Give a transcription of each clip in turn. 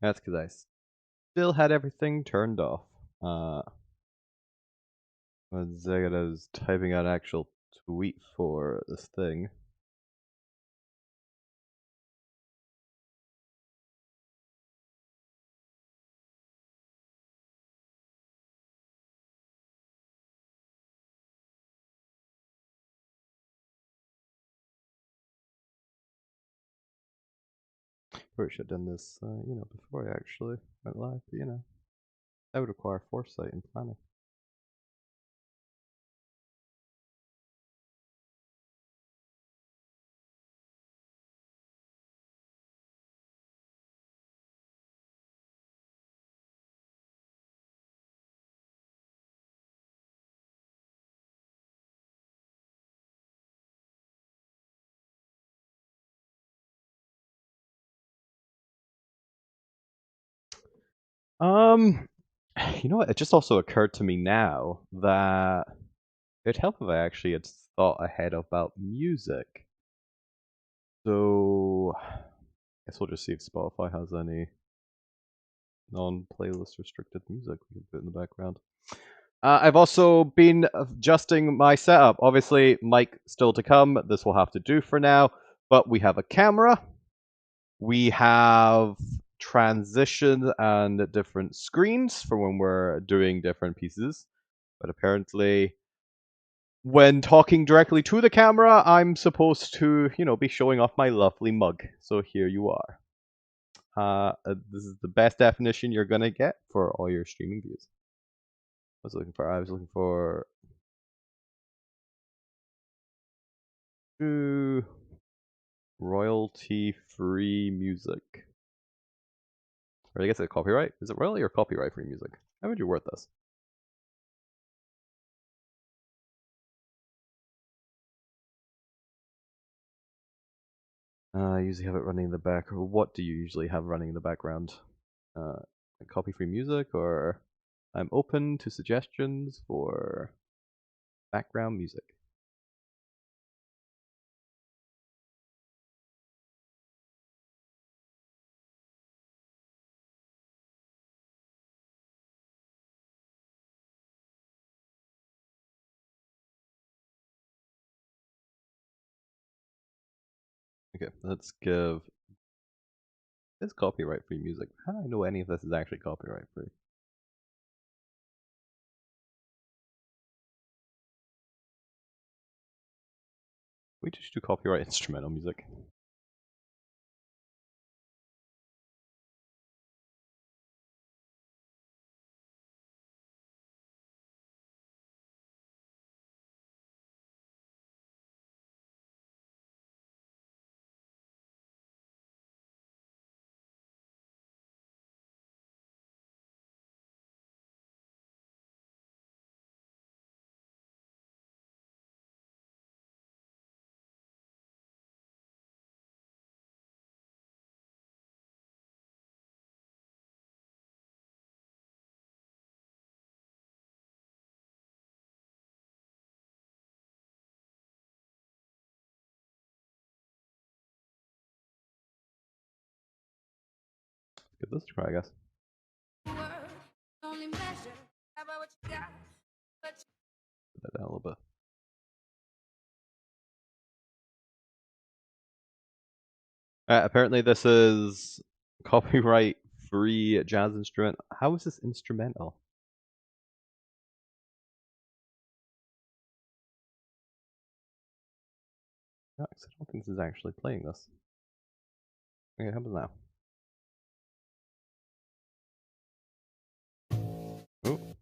That's because I still had everything turned off. When Zegada's typing out an actual tweet for this thing. Probably should have done this, before I actually went live, but that would require foresight and planning. Um, you know what? It just also occurred to me now that it'd help if I actually had thought ahead about music. So, I guess we'll just see if Spotify has any non-playlist restricted music we can put in the background. I've also been adjusting my setup. Obviously, mic still to come. This will have to do for now. But we have a camera. We have transition and different screens for when we're doing different pieces. But apparently, when talking directly to the camera, I'm supposed to, be showing off my lovely mug. So here you are. This is the best definition you're gonna get for all your streaming views. I was looking for royalty-free music. Or I guess it's copyright. Is it royalty or copyright-free music? How would you word this? I usually have it running in the back. What do you usually have running in the background? Copy-free music, or I'm open to suggestions for background music. Okay, let's give. It's copyright-free music. How do I know any of this is actually copyright-free? We just do copyright instrumental music. Give this a try, I guess. Put that down a little bit. Apparently, this is copyright-free jazz instrument. How is this instrumental? No, I don't think this is actually playing this. Okay, how about now? Ooh.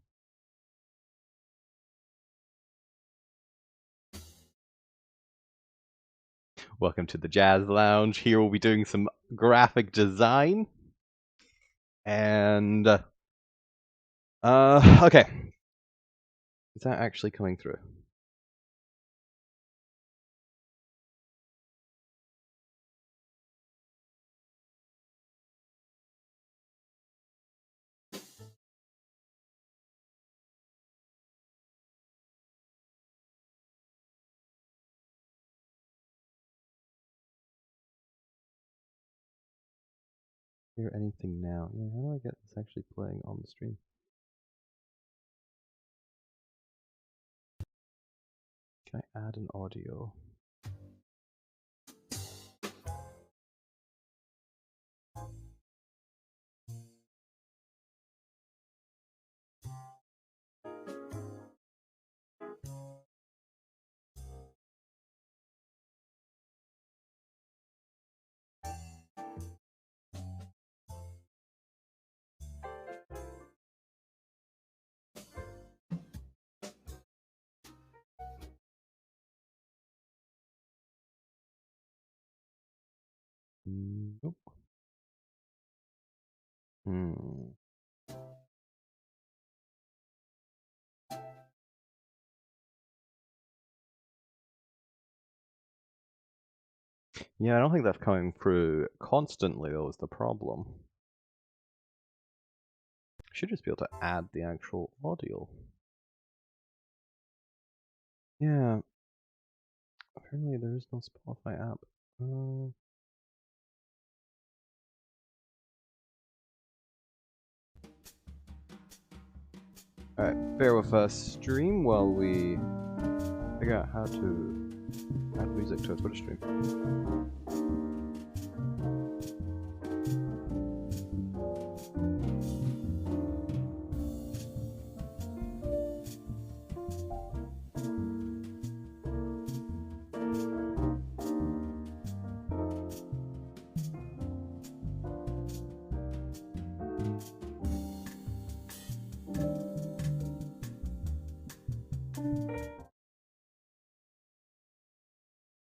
Welcome to the Jazz Lounge. Here we'll be doing some graphic design. And, okay. Is that actually coming through? hear anything now. Yeah, how do I get this actually playing on the stream? Can I add an audio? Nope. Hmm. Yeah, I don't think that's coming through constantly, though, is the problem. Should just be able to add the actual audio. Yeah. Apparently there is no Spotify app. Alright, bear with us stream while we figure out how to add music to a Twitter stream.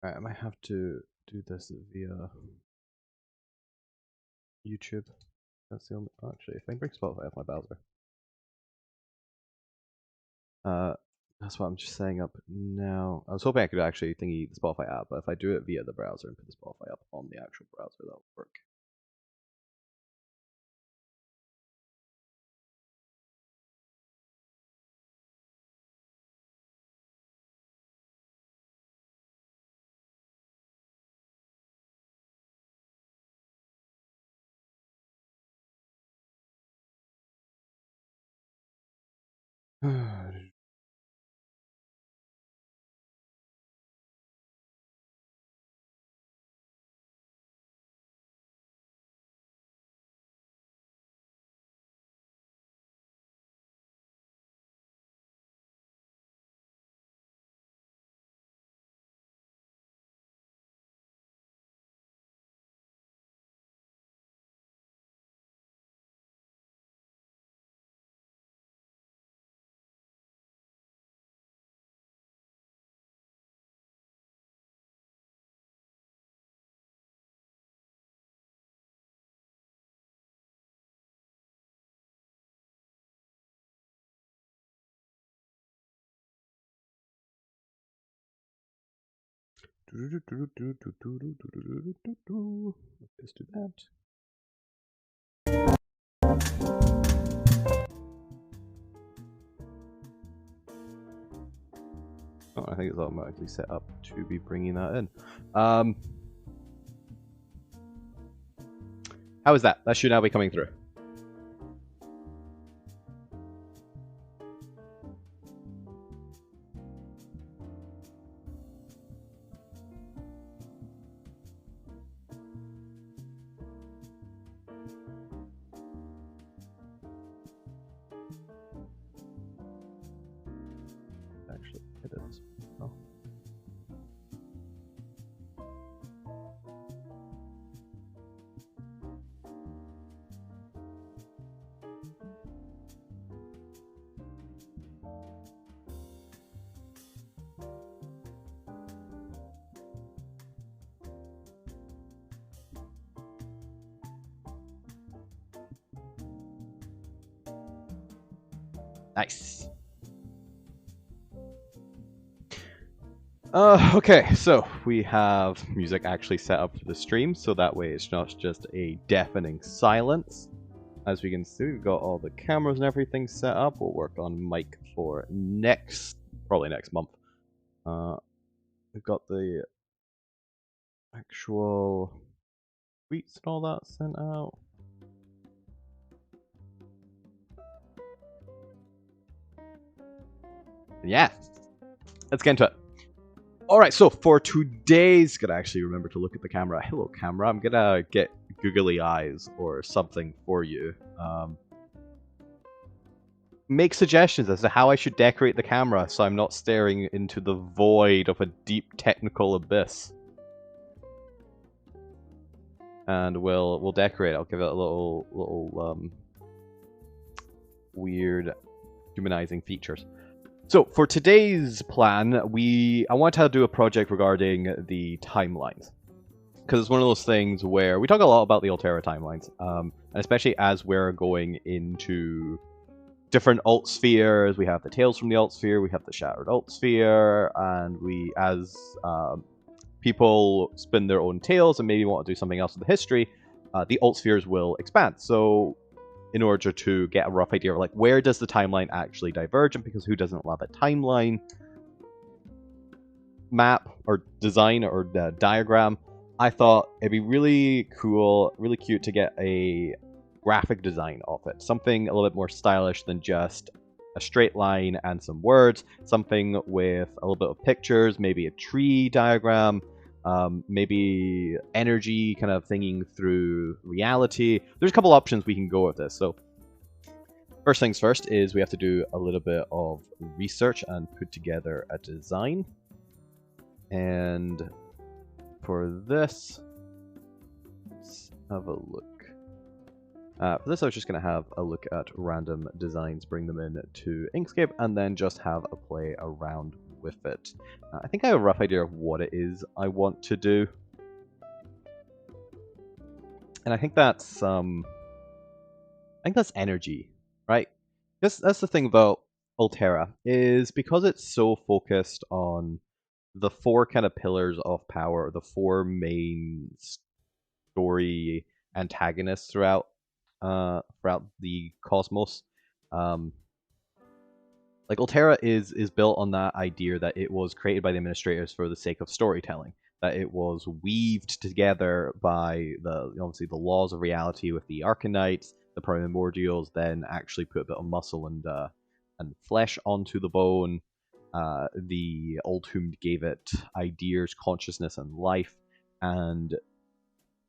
Alright, I might have to do this via YouTube. That's the only. Actually, if I can bring Spotify off my browser. That's what I'm just setting up now. I was hoping I could actually thingy the Spotify app, but if I do it via the browser and put the Spotify up on the actual browser, that'll work. Let's do that. Oh, I think it's automatically set up to be bringing that in. How is that? That should now be coming through. Actually, it is. Oh. Nice. Okay, so we have music actually set up for the stream, so that way it's not just a deafening silence. As we can see, we've got all the cameras and everything set up. We'll work on mic for probably next month. We've got the actual tweets and all that sent out. Yeah, let's get into it. Alright, so for today's... Gotta actually remember to look at the camera. Hello, camera. I'm gonna get googly eyes or something for you. Make suggestions as to how I should decorate the camera so I'm not staring into the void of a deep technical abyss. And we'll decorate. I'll give it a little weird humanizing features. So for today's plan, I want to do a project regarding the timelines, because it's one of those things where we talk a lot about the Alterra timelines, and especially as we're going into different alt spheres. We have the Tales from the Alt Sphere, we have the Shattered Alt Sphere, and as people spin their own tales and maybe want to do something else with the history, the alt spheres will expand. So in order to get a rough idea of like where does the timeline actually diverge, and because who doesn't love a timeline map or design or diagram, I thought it'd be really cool, really cute to get a graphic design of it. Something a little bit more stylish than just a straight line and some words. Something with a little bit of pictures, maybe a tree diagram, maybe energy kind of thinking through reality. There's a couple options we can go with this. So first things first is we have to do a little bit of research and put together a design. And for this, let's have a look. For this, I was just going to have a look at random designs, bring them in to Inkscape, and then just have a play around with it. I think I have a rough idea of what it is I want to do. And I think that's energy, right? That's the thing about Alterra, is because it's so focused on the four kind of pillars of power, the four main story antagonists throughout the cosmos. Like Alterra is built on that idea that it was created by the administrators for the sake of storytelling. That it was weaved together by obviously the laws of reality with the Arcanites, the Primordials, then actually put a bit of muscle and flesh onto the bone. The Oldhumd gave it ideas, consciousness, and life, and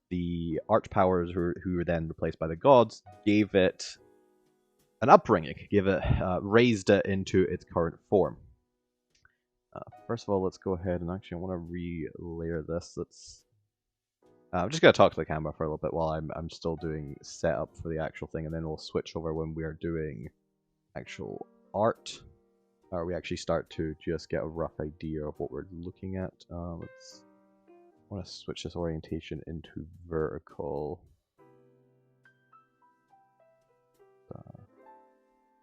the archpowers who were then replaced by the gods gave it an upbringing, raised it into its current form. First of all, let's go ahead and actually I want to re-layer this. I'm just going to talk to the camera for a little bit while I'm still doing setup for the actual thing, and then we'll switch over when we are doing actual art. We actually start to just get a rough idea of what we're looking at. I want to switch this orientation into vertical.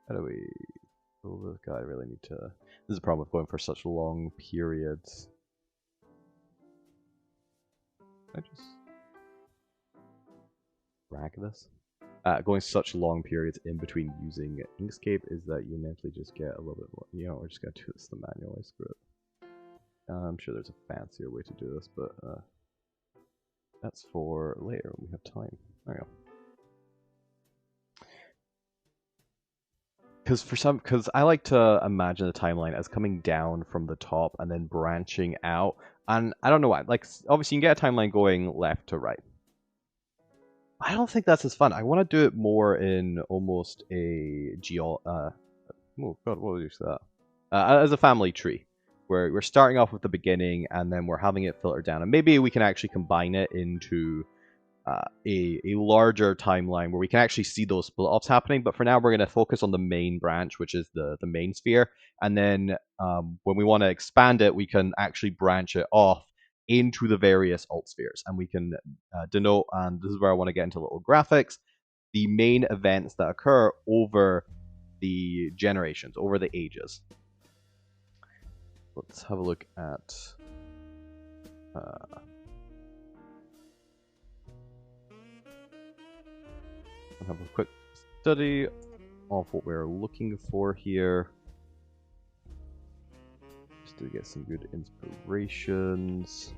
How do we... Oh, this guy really need to... This is a problem with going for such long periods. I just... drag this? Going such long periods in between using Inkscape is that you inevitably just get a little bit more... You know, we're just going to do this the manual way, screw it. I'm sure there's a fancier way to do this, but that's for later when we have time. There we go. Because I like to imagine the timeline as coming down from the top and then branching out. And I don't know why. Like, obviously, you can get a timeline going left to right. I don't think that's as fun. I want to do it more in almost a oh god, what was that? As a family tree, where we're starting off with the beginning and then we're having it filter down, and maybe we can actually combine it into a larger timeline where we can actually see those split-offs happening. But for now, we're going to focus on the main branch, which is the main sphere. And then when we want to expand it, we can actually branch it off into the various alt spheres. And we can denote, and this is where I want to get into little graphics, the main events that occur over the generations, over the ages. Let's have a look at... have a quick study of what we're looking for here, just to get some good inspirations.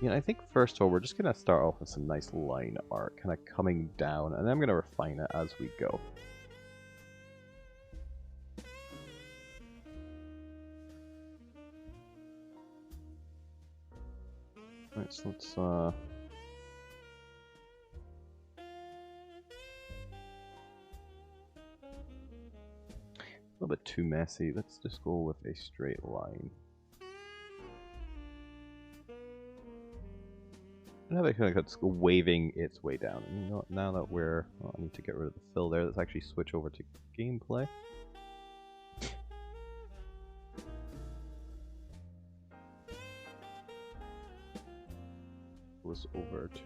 Yeah, I think first of all, we're just going to start off with some nice line art, kind of coming down, and then I'm going to refine it as we go. Right, so let's a little bit too messy. Let's just go with a straight line. And have it kind of just waving its way down. And you know, now that we're... Oh, I need to get rid of the fill there. Let's actually switch over to gameplay. Goes over to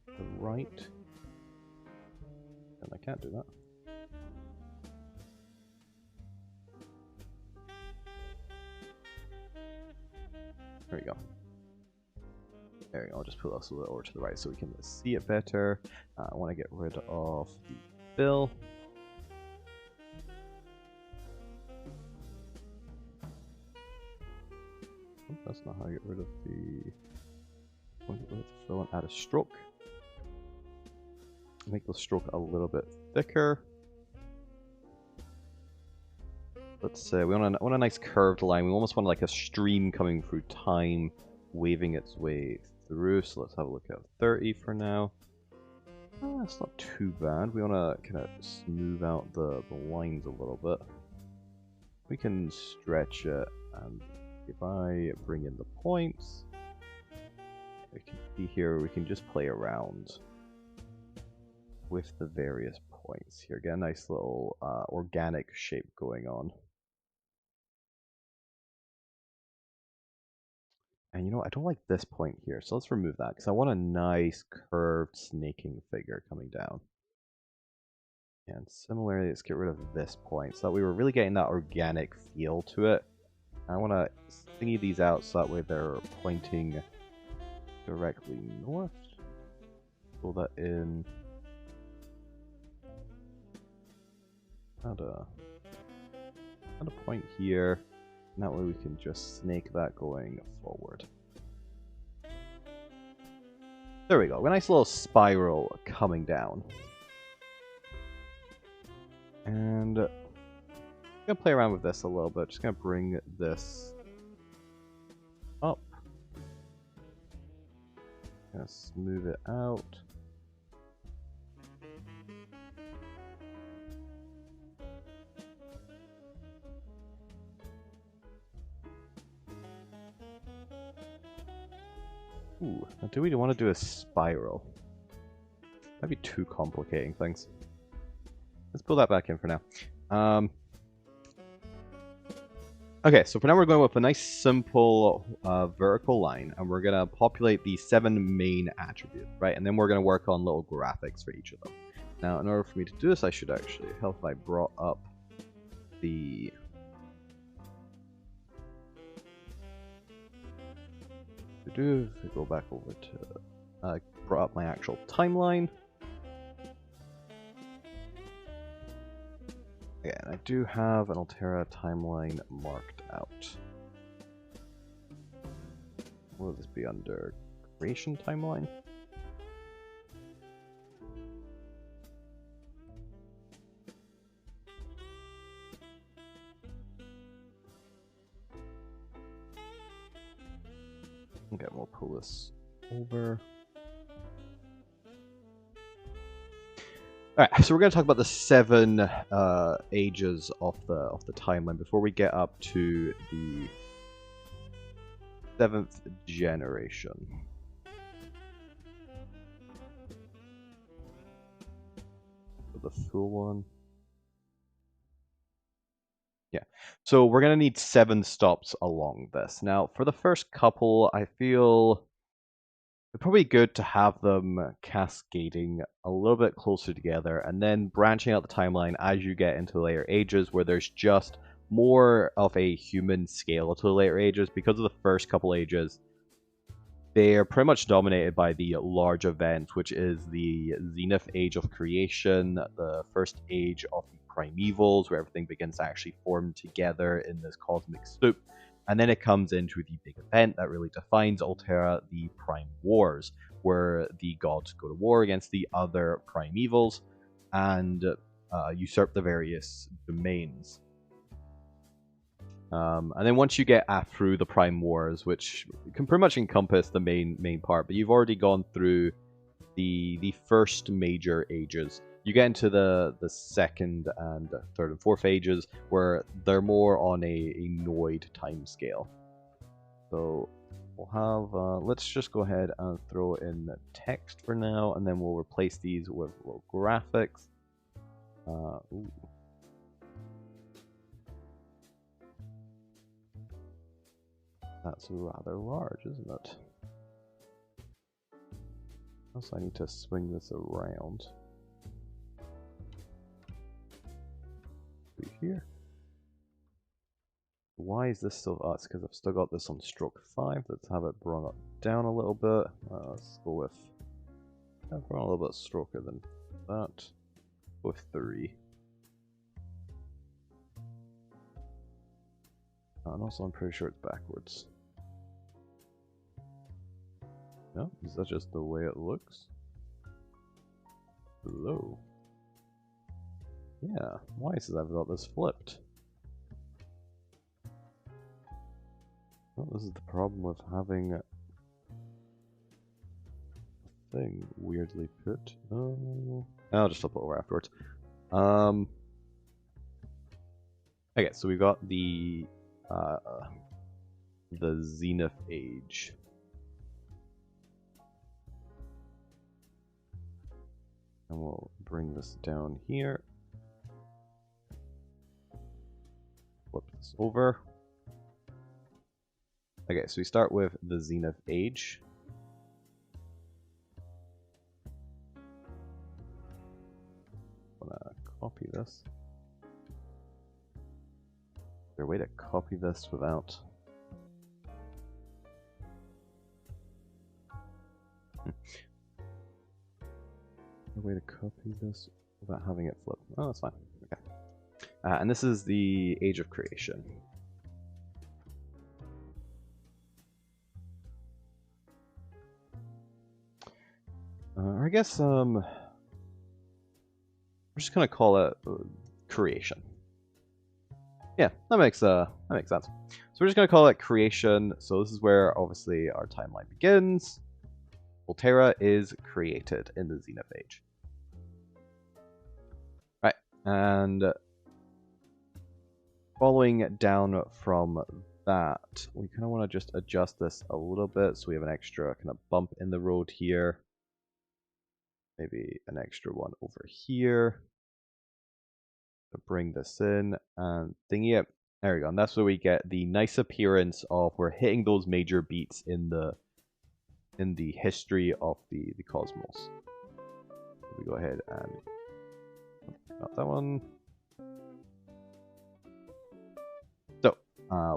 the right. And I can't do that. There we go. There we go. I'll just put this a little over to the right so we can see it better. I want to get rid of the fill. Oh, that's not how I get rid of the... I want to get rid of the fill and add a stroke. Make the stroke a little bit thicker. Let's say we want a nice curved line. We almost want like a stream coming through time, waving its way through. So let's have a look at 30 for now. That's not too bad. We want to kind of smooth out the lines a little bit. We can stretch it, and if I bring in the points, we can see here we can just play around with the various points here. Get a nice little organic shape going on. And you know, I don't like this point here, so let's remove that, because I want a nice curved snaking figure coming down. And similarly, let's get rid of this point, so that we were really getting that organic feel to it. I want to thingy these out so that way they're pointing directly north. Pull that in. Add a point here. And that way we can just snake that going forward. There we go. A nice little spiral coming down. And I'm going to play around with this a little bit. Just going to bring this up. Going to smooth it out. Ooh, now do we want to do a spiral? That'd be too complicating things. Let's pull that back in for now. Okay, so for now we're going with a nice simple vertical line, and we're going to populate the 7 main attributes, right? And then we're going to work on little graphics for each of them. Now, in order for me to do this, I should actually help if I brought up the... If we go back over to... brought up my actual timeline. Okay, and I do have an Alterra timeline marked out. Will this be under creation timeline? Okay, we'll pull this over. Alright, so we're going to talk about the 7 ages of the timeline before we get up to the 7th generation. The full one. Yeah, so we're going to need 7 stops along this. Now, for the first couple, I feel it's probably good to have them cascading a little bit closer together and then branching out the timeline as you get into the later ages where there's just more of a human scale to the later ages. Because of the first couple ages, they're pretty much dominated by the large event, which is the Zenith Age of Creation, the first age of the Primevals, where everything begins to actually form together in this cosmic soup. And then it comes into the big event that really defines Alterra, the Prime Wars, where the gods go to war against the other primevals and usurp the various domains. And then once you get through the Prime Wars, which can pretty much encompass the main part, but you've already gone through the first major ages. You get into the second and third and fourth ages, where they're more on a Noid timescale. So we'll have, let's just go ahead and throw in text for now, and then we'll replace these with little graphics. Ooh. That's rather large, isn't it? Also, I need to swing this around. Here. Why is this still us? Because I've still got this on stroke 5. Let's have it brought up down a little bit. Let's go with a little bit stroker than that. With 3. And also, I'm pretty sure it's backwards. No, is that just the way it looks? Hello. Yeah, why is it I've got this flipped? Well, this is the problem with having a thing weirdly put. I'll just flip it over afterwards. Okay, so we've got the Zenith Age. And we'll bring this down here. Flip this over. Okay, so we start with the Zenith Age. I'm gonna copy this. Is there a way to copy this without... A way to copy this without having it flip? Oh, that's fine. Okay. And this is the Age of Creation. I guess we're just gonna call it Creation. Yeah, that makes sense. So we're just gonna call it Creation. So this is where obviously our timeline begins. Alterra is created in the Zenith Age. Right, and following down from that, we kind of want to just adjust this a little bit so we have an extra kind of bump in the road here. Maybe an extra one over here. Bring this in and thingy it. There we go, and that's where we get the nice appearance of we're hitting those major beats in the history of the cosmos. We go ahead and not that one. So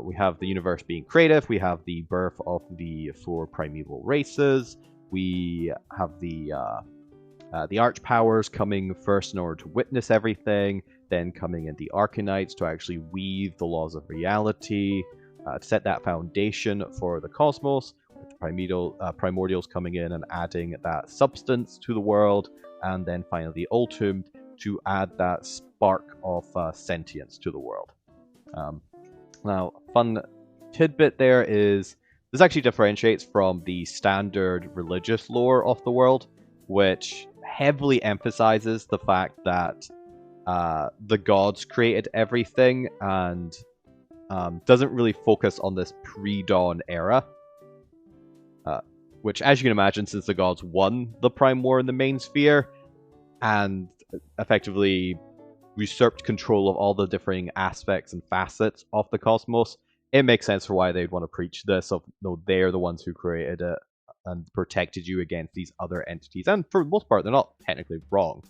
we have the universe being creative. We have the birth of the 4 primeval races. We have the arch powers coming first in order to witness everything. Then coming in the Arcanites to actually weave the laws of reality, to set that foundation for the cosmos. Primordials coming in and adding that substance to the world, and then finally the Ultimed to add that spark of sentience to the world. Now, fun tidbit there is, this actually differentiates from the standard religious lore of the world, which heavily emphasizes the fact that the gods created everything and doesn't really focus on this pre-dawn era. Which, as you can imagine, since the gods won the Prime War in the main sphere and effectively usurped control of all the differing aspects and facets of the cosmos, it makes sense for why they'd want to preach this, of no, they're the ones who created it and protected you against these other entities. And for the most part, they're not technically wrong.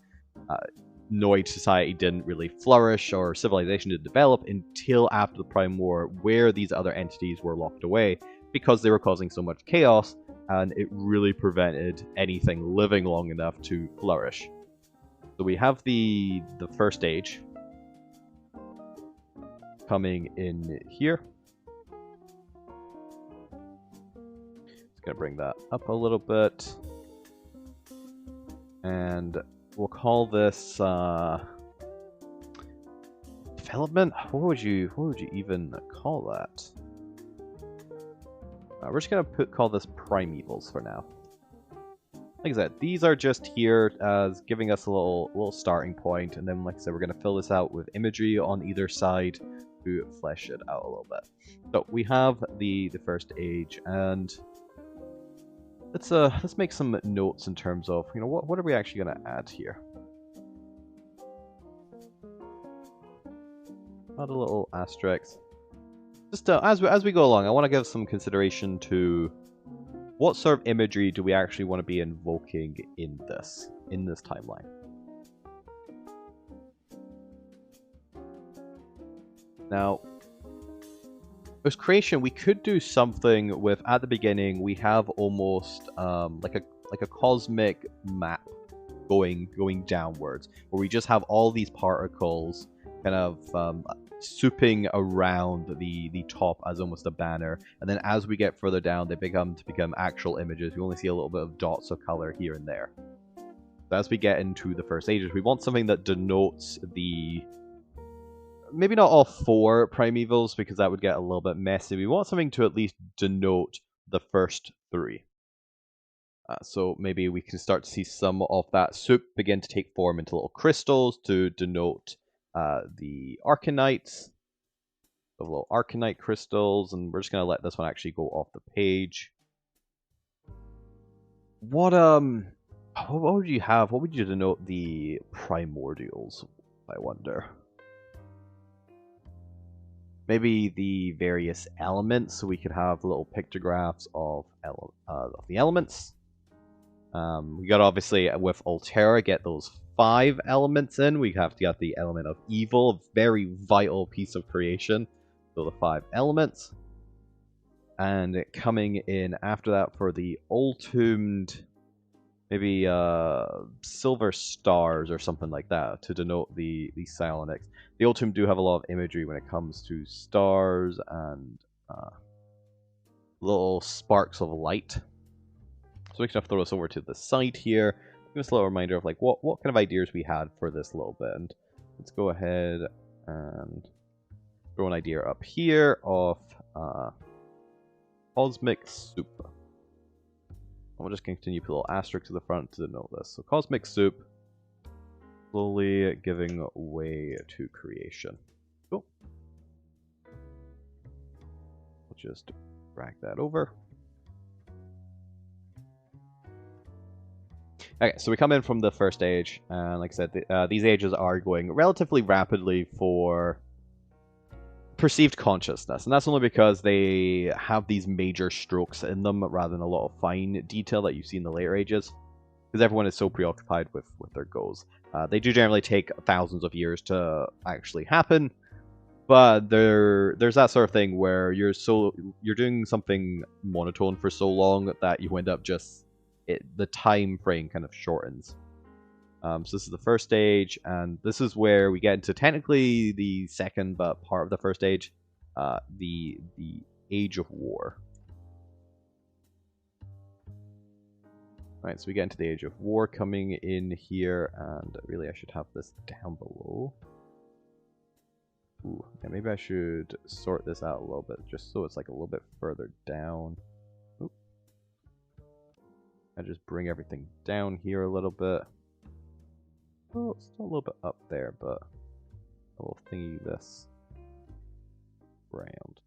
Noid society didn't really flourish, or civilization didn't develop until after the Prime War, where these other entities were locked away because they were causing so much chaos, and it really prevented anything living long enough to flourish. So we have the first age coming in here. Gonna bring that up a little bit. And we'll call this development. What would you even call that? We're just gonna call this primevals for now. Like I said, these are just here as giving us a little starting point, and then like I said, we're gonna fill this out with imagery on either side to flesh it out a little bit. So we have the first age, and let's make some notes in terms of, you know, what are we actually gonna add here? Add a little asterisk. Just as we go along, I want to give some consideration to what sort of imagery do we actually want to be invoking in this timeline. Now, with creation, we could do something with, at the beginning, we have almost like a cosmic map going downwards, where we just have all these particles kind of souping around the top as almost a banner, and then as we get further down, they become actual images. We only see a little bit of dots of color here and there. So as we get into the first ages, we want something that denotes the, maybe not all 4 primevals, because that would get a little bit messy. We want something to at least denote the first 3. So maybe we can start to see some of that soup begin to take form into little crystals to denote the Arcanites, the little Arcanite crystals, and we're just going to let this one actually go off the page. What would you have? What would you denote the primordials, I wonder? Maybe the various elements, so we could have little pictographs of the elements. We got, obviously, with Alterra, get those 5 elements in. We have to get the element of evil, a very vital piece of creation. So the 5 elements. And coming in after that for the Ultimed, maybe silver stars or something like that to denote the psionics. The Ultimed do have a lot of imagery when it comes to stars and little sparks of light. So we can throw this over to the side here. Give us a little reminder of like what kind of ideas we had for this little bit. And let's go ahead and throw an idea up here of cosmic soup. And we'll just continue to put a little asterisk to the front to denote this. So cosmic soup, slowly giving way to creation. Cool. We'll just drag that over. Okay, so we come in from the first age, and like I said, these ages are going relatively rapidly for perceived consciousness, and that's only because they have these major strokes in them rather than a lot of fine detail that you see in the later ages, because everyone is so preoccupied with their goals. They do generally take thousands of years to actually happen, but there's that sort of thing where you're doing something monotone for so long that you end up just the time frame kind of shortens. So this is the first stage, and this is where we get into technically the second, but part of the first stage, the Age of War. Right, so we get into the Age of War coming in here, and really I should have this down below. Ooh, yeah, maybe I should sort this out a little bit, just so it's like a little bit further down. Oop. I just bring everything down here a little bit. Oh, it's still a little bit up there, but I will thingy this round.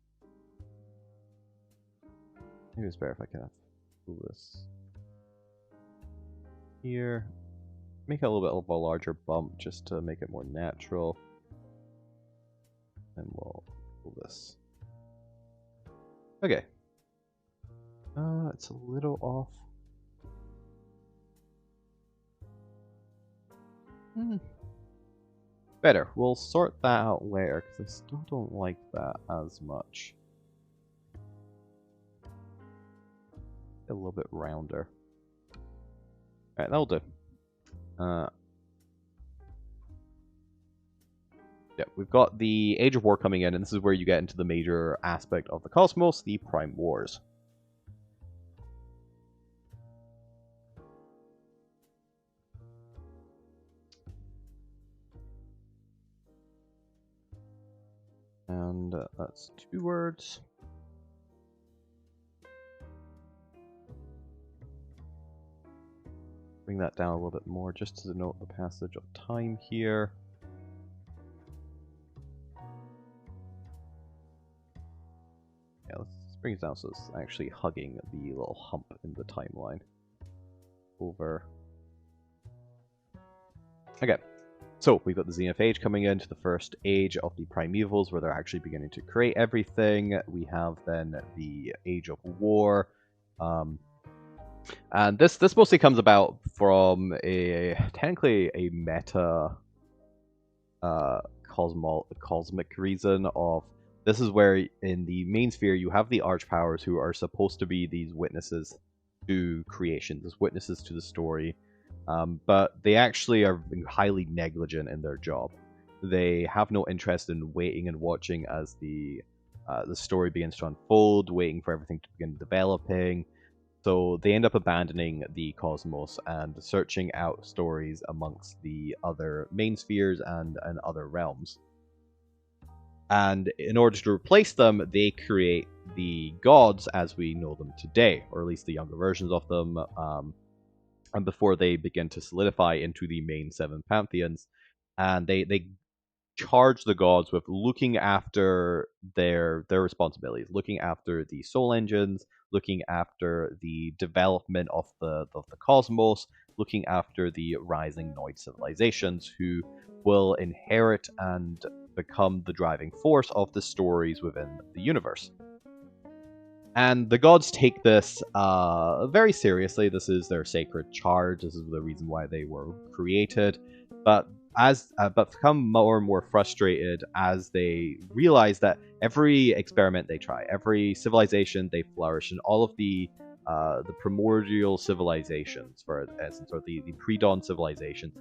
Maybe it's better if I can move this here. Make it a little bit of a larger bump just to make it more natural. And we'll pull this. Okay. It's a little off. Better. We'll sort that out later, because I still don't like that as much. A little bit rounder. Alright, that'll do. Yeah, we've got the Age of War coming in, and this is where you get into the major aspect of the cosmos, the Prime Wars. And that's 2 words. Bring that down a little bit more just to denote the passage of time here. Yeah, let's bring it down so it's actually hugging the little hump in the timeline. Over. Okay, so we've got the Zenith Age coming into the first age of the Primevals, where they're actually beginning to create everything. We have then the Age of War. And this mostly comes about from technically a meta cosmic reason of this is where in the main sphere you have the archpowers who are supposed to be these witnesses to creation, these witnesses to the story, but they actually are highly negligent in their job. They have no interest in waiting and watching as the story begins to unfold, waiting for everything to begin developing. So they end up abandoning the cosmos and searching out stories amongst the other main spheres and other realms. And in order to replace them, they create the gods as we know them today, or at least the younger versions of them, and before they begin to solidify into the main 7 pantheons. And they charge the gods with looking after their responsibilities, looking after the soul engines, looking after the development of the cosmos, looking after the rising Noid civilizations who will inherit and become the driving force of the stories within the universe. And the gods take this very seriously. This is their sacred charge. This is the reason why they were created. But become more and more frustrated as they realize that every experiment they try, every civilization they flourish in, all of the primordial civilizations, for essence, or the pre-dawn civilizations,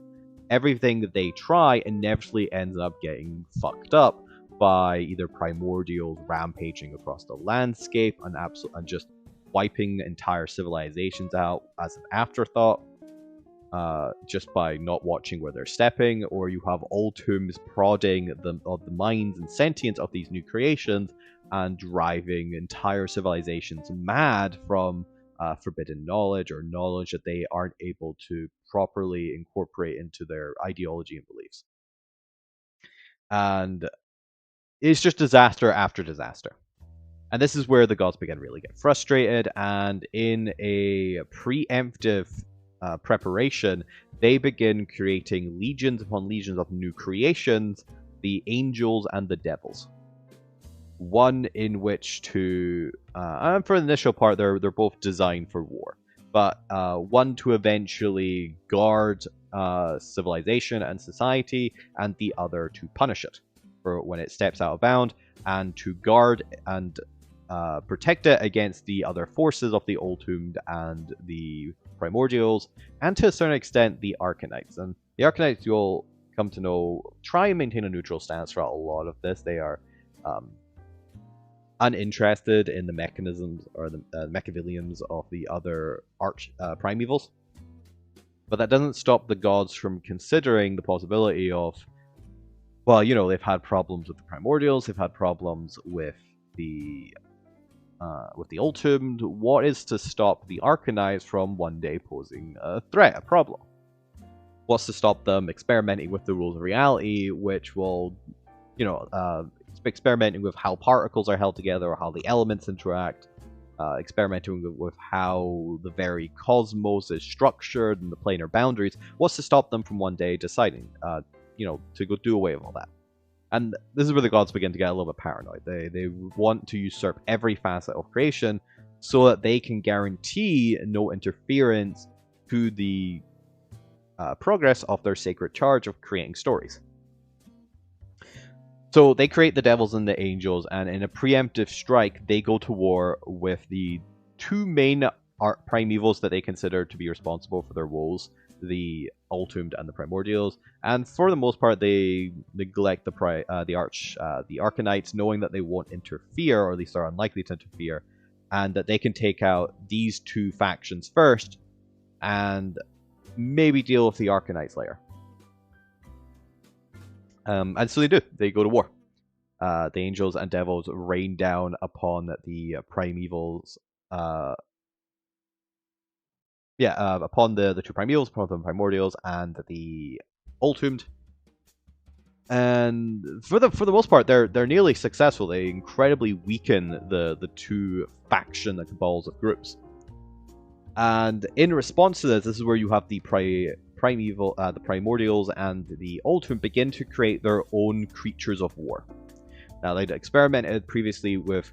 everything that they try inevitably ends up getting fucked up by either primordials rampaging across the landscape and just wiping entire civilizations out as an afterthought, just by not watching where they're stepping, or you have old tombs prodding the minds and sentience of these new creations and driving entire civilizations mad from forbidden knowledge or knowledge that they aren't able to properly incorporate into their ideology and beliefs. And it's just disaster after disaster. And this is where the gods begin to really get frustrated, and in a preemptive preparation, they begin creating legions upon legions of new creations, the angels and the devils. One in which to, and for the initial part, they're both designed for war, but one to eventually guard civilization and society, and the other to punish it for when it steps out of bound, and to guard and protect it against the other forces of the Old Tombed and the Primordials, and to a certain extent the Arcanites. And the Arcanites, you'll come to know, try and maintain a neutral stance throughout a lot of this. They are uninterested in the mechanisms or the Machiavellians of the other primevals. But that doesn't stop the gods from considering the possibility of, well, you know, they've had problems with the Primordials, they've had problems with the Ultimed. What is to stop the Arcanites from one day posing a threat, a problem? What's to stop them experimenting with the rules of reality, which will, you know, experimenting with how particles are held together or how the elements interact, experimenting with how the very cosmos is structured and the planar boundaries? What's to stop them from one day deciding, you know, to go do away with all that? And this is where the gods begin to get a little bit paranoid. They want to usurp every facet of creation so that they can guarantee no interference to the progress of their sacred charge of creating stories. So they create the devils and the angels, and in a preemptive strike, they go to war with the two main primevals that they consider to be responsible for their woes, the Ultimed and the Primordials, and for the most part, they neglect the Arcanites, knowing that they won't interfere, or at least are unlikely to interfere, and that they can take out these two factions first, and maybe deal with the Arcanites later. And so they do. They go to war. the angels and devils rain down upon the primevals. Upon the two primevals, upon the primordials, and the ultimed. And for the most part, they're nearly successful. They incredibly weaken the two faction cabals of groups. And in response to this is where you have the primeval, the primordials, and the ultimate begin to create their own creatures of war. Now, they'd experimented previously with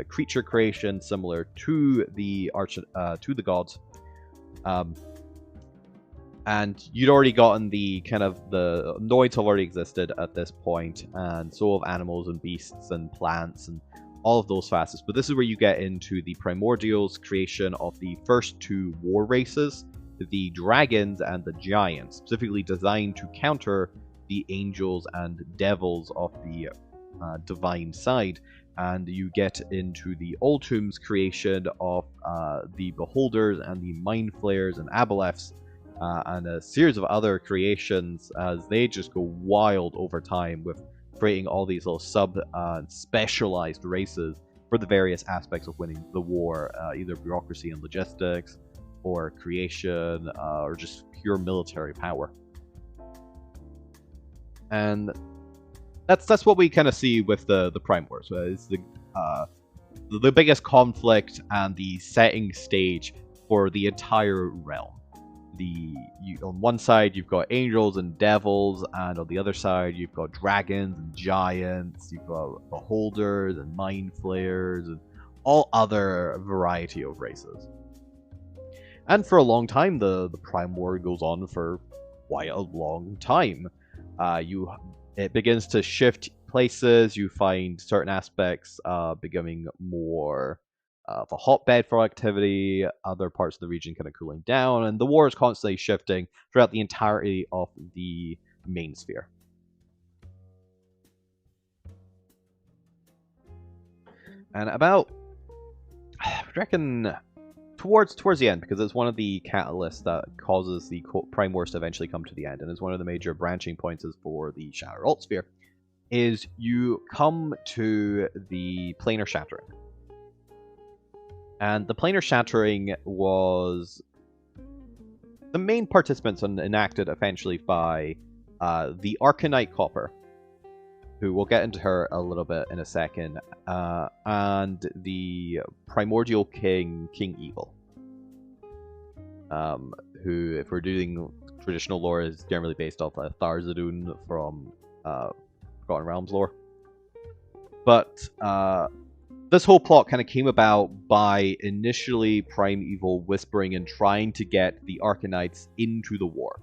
creature creation similar to the gods, and you'd already gotten the Noids have already existed at this point, and so have animals and beasts and plants and all of those facets. But this is where you get into the primordials creation of the first two war races, the dragons and the giants, specifically designed to counter the angels and devils of the divine side. And you get into the Ultum's creation of the beholders and the mind flayers and aboleths, and a series of other creations as they just go wild over time with creating all these little specialized races for the various aspects of winning the war, either bureaucracy and logistics, or creation, or just pure military power. And that's what we kind of see with the Prime Wars. It's the biggest conflict and the setting stage for the entire realm. On one side you've got angels and devils, and on the other side you've got dragons and giants, you've got beholders and mind flayers and all other variety of races. And for a long time the Prime War goes on for quite a long time. It begins to shift places. You find certain aspects becoming more of a hotbed for activity, other parts of the region kind of cooling down, and the war is constantly shifting throughout the entirety of the main sphere. And about, I reckon, towards the end, because it's one of the catalysts that causes the Prime Wars to eventually come to the end, and is one of the major branching points for the Shatter Alt Sphere, is you come to the Planar Shattering. And the Planar Shattering was the main participants enacted eventually by the Arcanite Copper, who we'll get into her a little bit in a second, and the Primordial King, King Evil, who, if we're doing traditional lore, is generally based off Thar-Zadun from Forgotten Realms lore. But this whole plot kind of came about by initially Primeval whispering and trying to get the Arcanites into the war.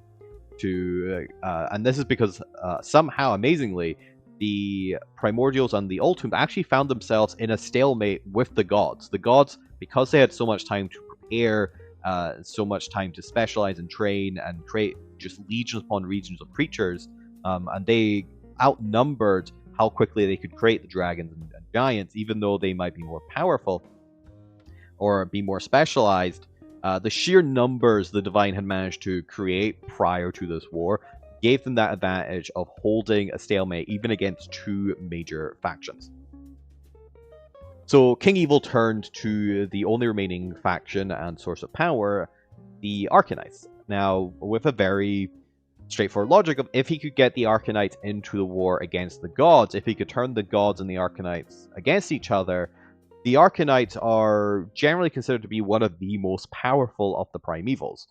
And this is because somehow, amazingly, the Primordials and the Ultimate actually found themselves in a stalemate with the gods. The gods, because they had so much time to prepare, so much time to specialize and train and create just legions upon legions of creatures, and they outnumbered how quickly they could create the dragons and giants, even though they might be more powerful or be more specialized. The sheer numbers the Divine had managed to create prior to this war gave them that advantage of holding a stalemate even against two major factions. So King Evil turned to the only remaining faction and source of power, the Arcanites. Now, with a very straightforward logic of if he could get the Arcanites into the war against the gods, if he could turn the gods and the Arcanites against each other, the Arcanites are generally considered to be one of the most powerful of the primevals.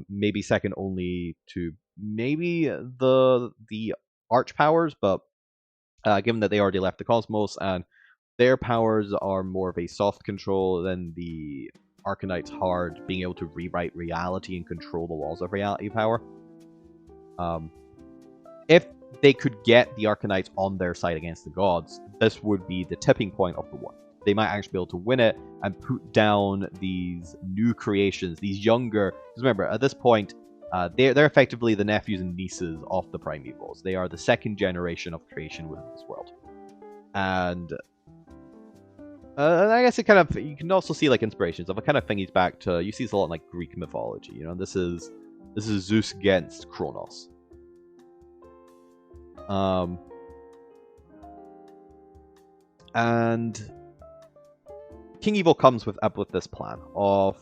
Maybe second only to maybe the arch powers, but given that they already left the cosmos and their powers are more of a soft control than the Arcanites' hard, being able to rewrite reality and control the laws of reality power. If they could get the Arcanites on their side against the gods, this would be the tipping point of the war. They might actually be able to win it and put down these new creations, these younger... Because remember, at this point, they're effectively the nephews and nieces of the Primevals. They are the second generation of creation within this world. And I guess it kind of... You can also see like inspirations of a kind of thingies back to... You see this a lot in like Greek mythology. You know, this is Zeus against Kronos. And King Evil comes up with this plan of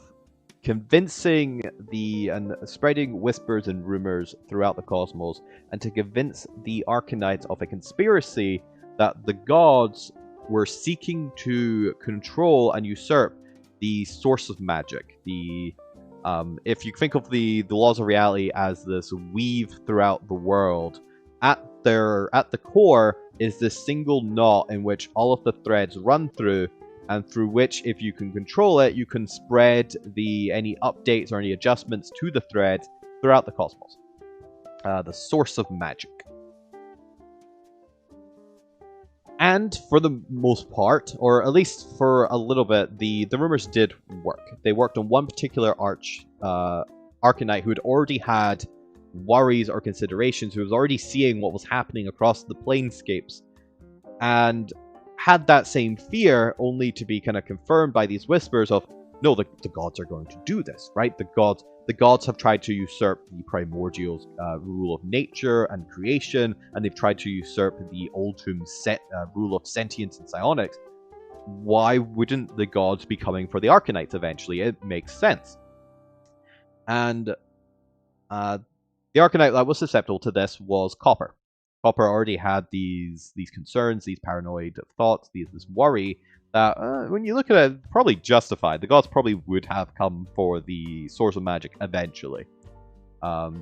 convincing and spreading whispers and rumors throughout the cosmos, and to convince the Arcanites of a conspiracy that the gods were seeking to control and usurp the source of magic. If you think of the laws of reality as this weave throughout the world, at the core is this single knot in which all of the threads run through, and through which, if you can control it, you can spread any updates or any adjustments to the threads throughout the cosmos. The source of magic. And for the most part, or at least for a little bit, the rumors did work. They worked on one particular Arcanite who had already had worries or considerations, who was already seeing what was happening across the planescapes, and had that same fear, only to be kind of confirmed by these whispers of, no, the gods are going to do this, right? The gods have tried to usurp the primordial rule of nature and creation, and they've tried to usurp the Oldhum rule of sentience and psionics. Why wouldn't the gods be coming for the Arcanites eventually? It makes sense. And the Arcanite that was susceptible to this was Copper. Copper already had these concerns, these paranoid thoughts, this worry that, when you look at it, probably justified. The gods probably would have come for the source of magic eventually. Or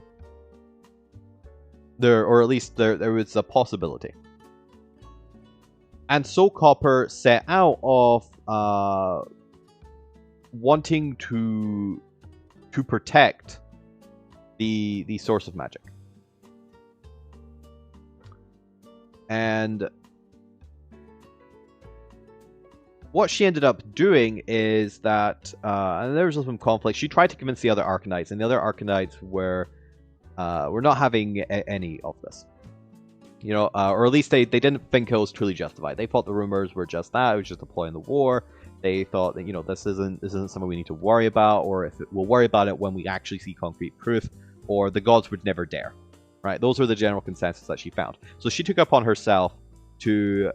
at least there was a possibility. And so Copper set out of wanting to protect the source of magic. And what she ended up doing is that, and there was some conflict, she tried to convince the other Arcanites, and the other Arcanites were not having any of this. You know, or at least they didn't think it was truly justified. They thought the rumors were just that, it was just a ploy in the war. They thought that, you know, this isn't something we need to worry about, or if we'll worry about it when we actually see concrete proof, or the gods would never dare. Right, those were the general consensus that she found. So she took upon herself to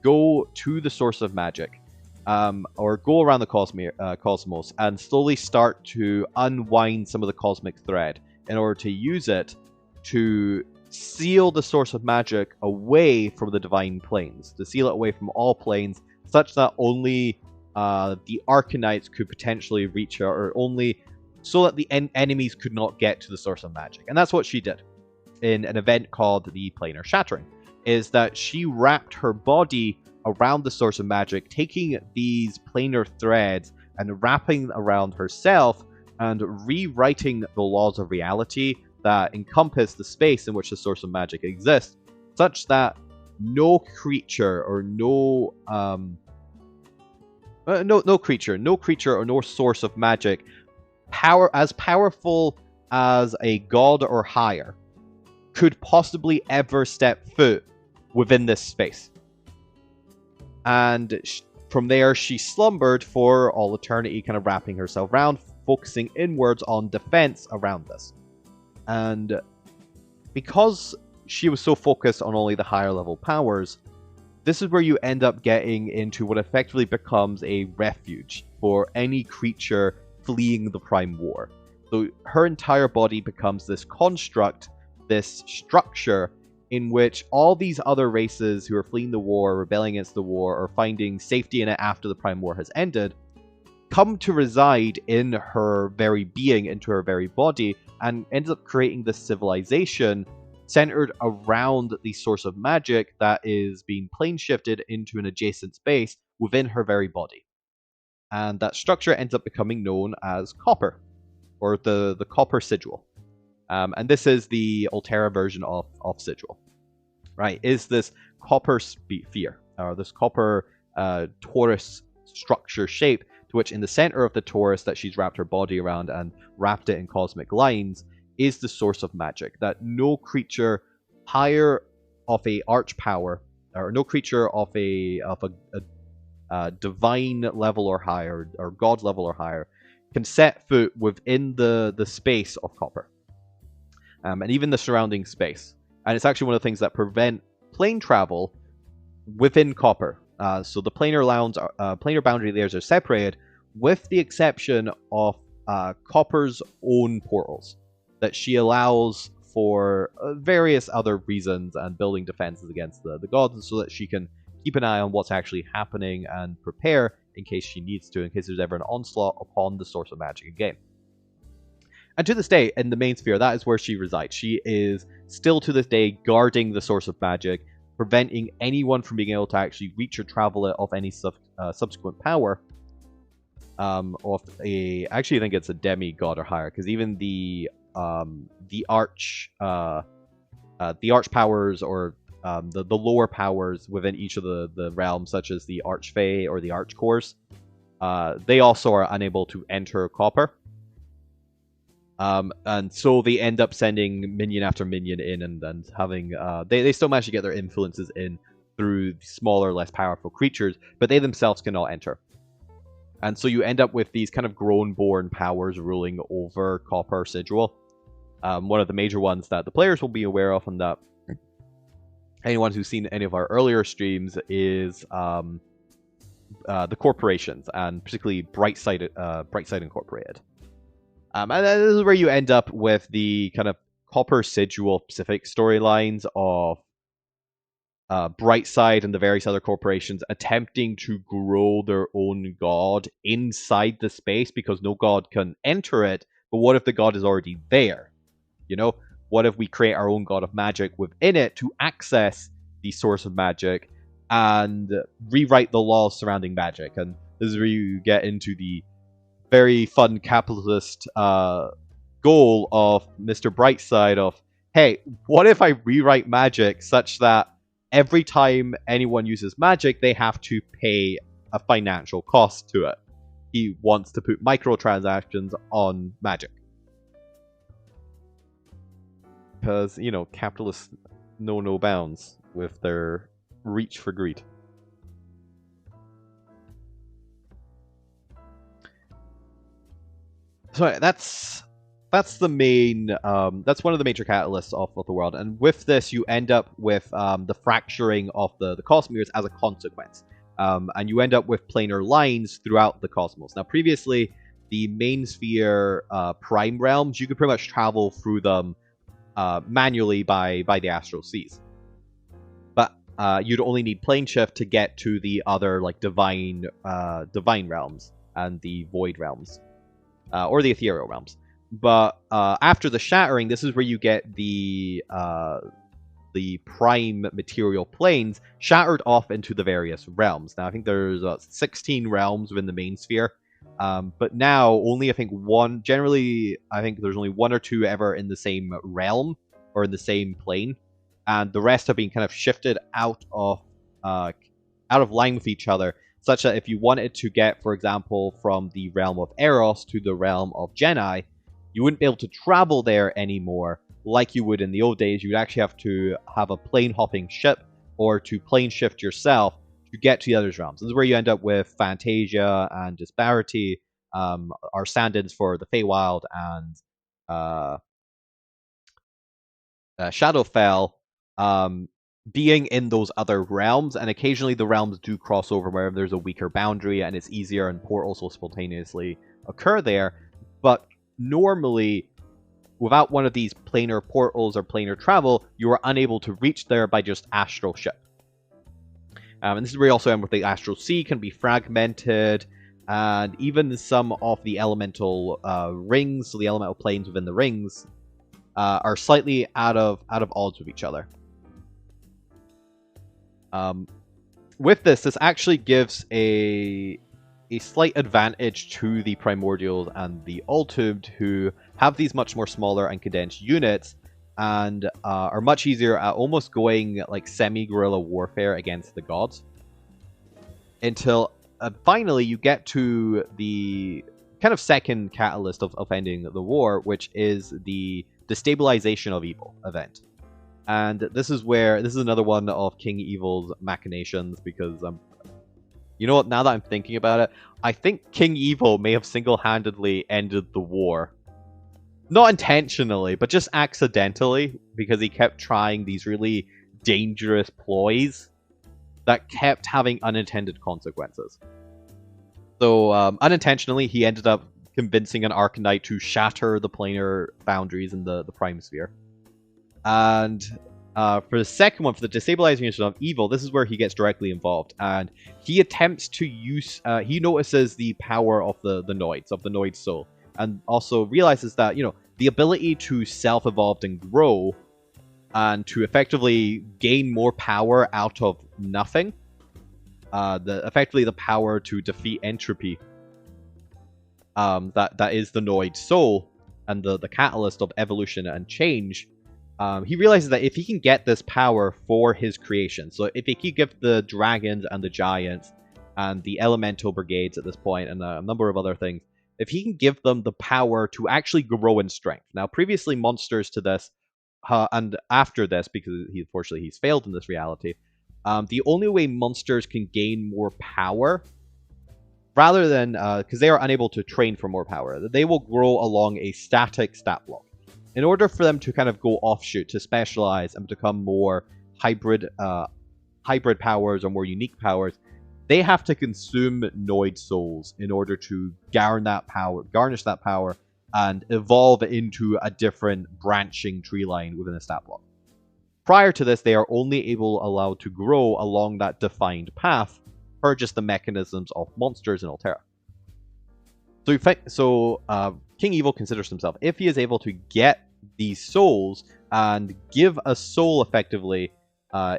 go to the source of magic, or go around the cosmos, and slowly start to unwind some of the cosmic thread in order to use it to seal the source of magic away from the divine planes, to seal it away from all planes, such that only the Arcanites could potentially reach her, or only so that the enemies could not get to the source of magic. And that's what she did in an event called the Planar Shattering, is that she wrapped her body around the source of magic, taking these planar threads and wrapping around herself and rewriting the laws of reality that encompass the space in which the source of magic exists, such that no creature or no creature or no source of magic as powerful as a god or higher could possibly ever step foot within this space. And from there, she slumbered for all eternity, kind of wrapping herself around, focusing inwards on defense around this. And because she was so focused on only the higher level powers, this is where you end up getting into what effectively becomes a refuge for any creature fleeing the Prime War. So her entire body becomes this construct, this structure in which all these other races who are fleeing the war, rebelling against the war, or finding safety in it after the Prime War has ended, come to reside in her very being, into her very body, and ends up creating this civilization centered around the source of magic that is being plane shifted into an adjacent space within her very body. And that structure ends up becoming known as Copper, or the Copper Sigil. And this is the Alterra version of Sigil. Right, is this copper sphere, or this copper torus structure shape, to which in the center of the torus that she's wrapped her body around and wrapped it in cosmic lines, is the source of magic that no creature higher of a arch power, or no creature of a divine level or higher, or god level or higher, can set foot within the space of Copper, and even the surrounding space. And it's actually one of the things that prevent plane travel within Copper. So the planar boundary layers are separated, with the exception of Copper's own portals that she allows for various other reasons and building defenses against the gods, so that she can keep an eye on what's actually happening and prepare in case she needs to, in case there's ever an onslaught upon the source of magic again. And to this day, in the main sphere, that is where she resides. She is still to this day guarding the source of magic, preventing anyone from being able to actually reach or travel it of any subsequent power. Actually, I think it's a demigod or higher, because even the arch powers, or the lower powers within each of the realms, such as the archfey or the archcores, they also are unable to enter Copper. And so they end up sending minion after minion in, and having they still manage to get their influences in through smaller, less powerful creatures, but they themselves cannot enter. And so you end up with these kind of grown-born powers ruling over Copper Sigil. One of the major ones that the players will be aware of, and that anyone who's seen any of our earlier streams, is the corporations, and particularly Brightside Incorporated. And this is where you end up with the kind of Copper Sigil specific storylines of Brightside and the various other corporations attempting to grow their own god inside the space, because no god can enter it. But what if the god is already there? You know, what if we create our own god of magic within it to access the source of magic and rewrite the laws surrounding magic? And this is where you get into the very fun capitalist goal of Mr. Brightside of, hey, what if I rewrite magic such that every time anyone uses magic, they have to pay a financial cost to it? He wants to put microtransactions on magic. Because, you know, capitalists know no bounds with their reach for greed. So that's the main that's one of the major catalysts of the world, and with this you end up with the fracturing of the cosmos as a consequence, and you end up with planar lines throughout the cosmos. Now, previously, the main sphere prime realms, you could pretty much travel through them manually by the astral seas, but you'd only need plane shift to get to the other, like, divine realms and the void realms. Or the ethereal realms. But after the shattering, this is where you get the prime material planes shattered off into the various realms. Now, I think there's 16 realms within the main sphere, but now only, I think, I think there's only one or two ever in the same realm or in the same plane, and the rest have been kind of shifted out of line with each other, such that if you wanted to get, for example, from the realm of Eros to the realm of Genii, you wouldn't be able to travel there anymore like you would in the old days. You would actually have to have a plane-hopping ship or to plane shift yourself to get to the other realms. This is where you end up with Fantasia and Disparity, our stand-ins for the Feywild and Shadowfell, being in those other realms, and occasionally the realms do cross over wherever there's a weaker boundary and it's easier and portals will spontaneously occur there. But normally, without one of these planar portals or planar travel, you are unable to reach there by just astral ship. And this is where you also end with the astral sea can be fragmented, and even some of the elemental rings, so the elemental planes within the rings, are slightly out of odds with each other. With this actually gives a slight advantage to the Primordials and the Ultumed, who have these much more smaller and condensed units, and are much easier at almost going like semi-guerrilla warfare against the gods. Until finally you get to the kind of second catalyst of ending the war, which is the destabilization of evil event. And this is another one of King Evil's machinations, because you know what, now that I'm thinking about it, I think King Evil may have single-handedly ended the war. Not intentionally, but just accidentally, because he kept trying these really dangerous ploys that kept having unintended consequences. So unintentionally, he ended up convincing an Arcanite to shatter the planar boundaries in the Prime Sphere. And for the second one, for the destabilization of evil, this is where he gets directly involved. And he attempts to use... he notices the power of the Noids, of the Noid soul. And also realizes that, the ability to self-evolve and grow and to effectively gain more power out of nothing. Effectively the power to defeat entropy. That is the Noid soul and the catalyst of evolution and change. He realizes that if he can get this power for his creation, so if he could give the dragons and the giants and the elemental brigades at this point and a number of other things, if he can give them the power to actually grow in strength. Now, previously monsters to this, and after this, because unfortunately he's failed in this reality, the only way monsters can gain more power, rather than, because they are unable to train for more power, they will grow along a static stat block. In order for them to kind of go offshoot, to specialize and become more hybrid powers or more unique powers, they have to consume Noid souls in order to garnish that power, and evolve into a different branching tree line within a stat block. Prior to this, they are only allowed to grow along that defined path, per just the mechanisms of monsters in Alterra. So King Evil considers himself, if he is able to get these souls and give a soul effectively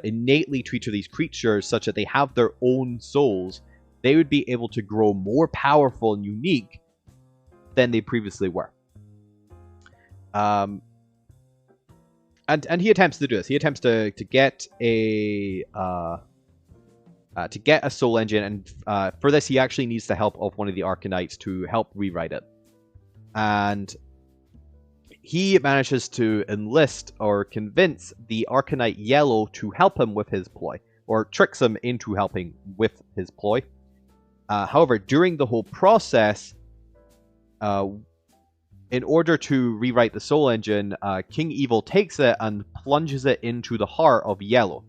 innately to each of these creatures such that they have their own souls, they would be able to grow more powerful and unique than they previously were. And he attempts to do this. He attempts to get a soul engine, and for this he actually needs the help of one of the Arcanites to help rewrite it. And he manages to enlist or convince the Arcanite Yellow to help him with his ploy, or tricks him into helping with his ploy. However, during the whole process, in order to rewrite the soul engine, King Evil takes it and plunges it into the heart of Yellow.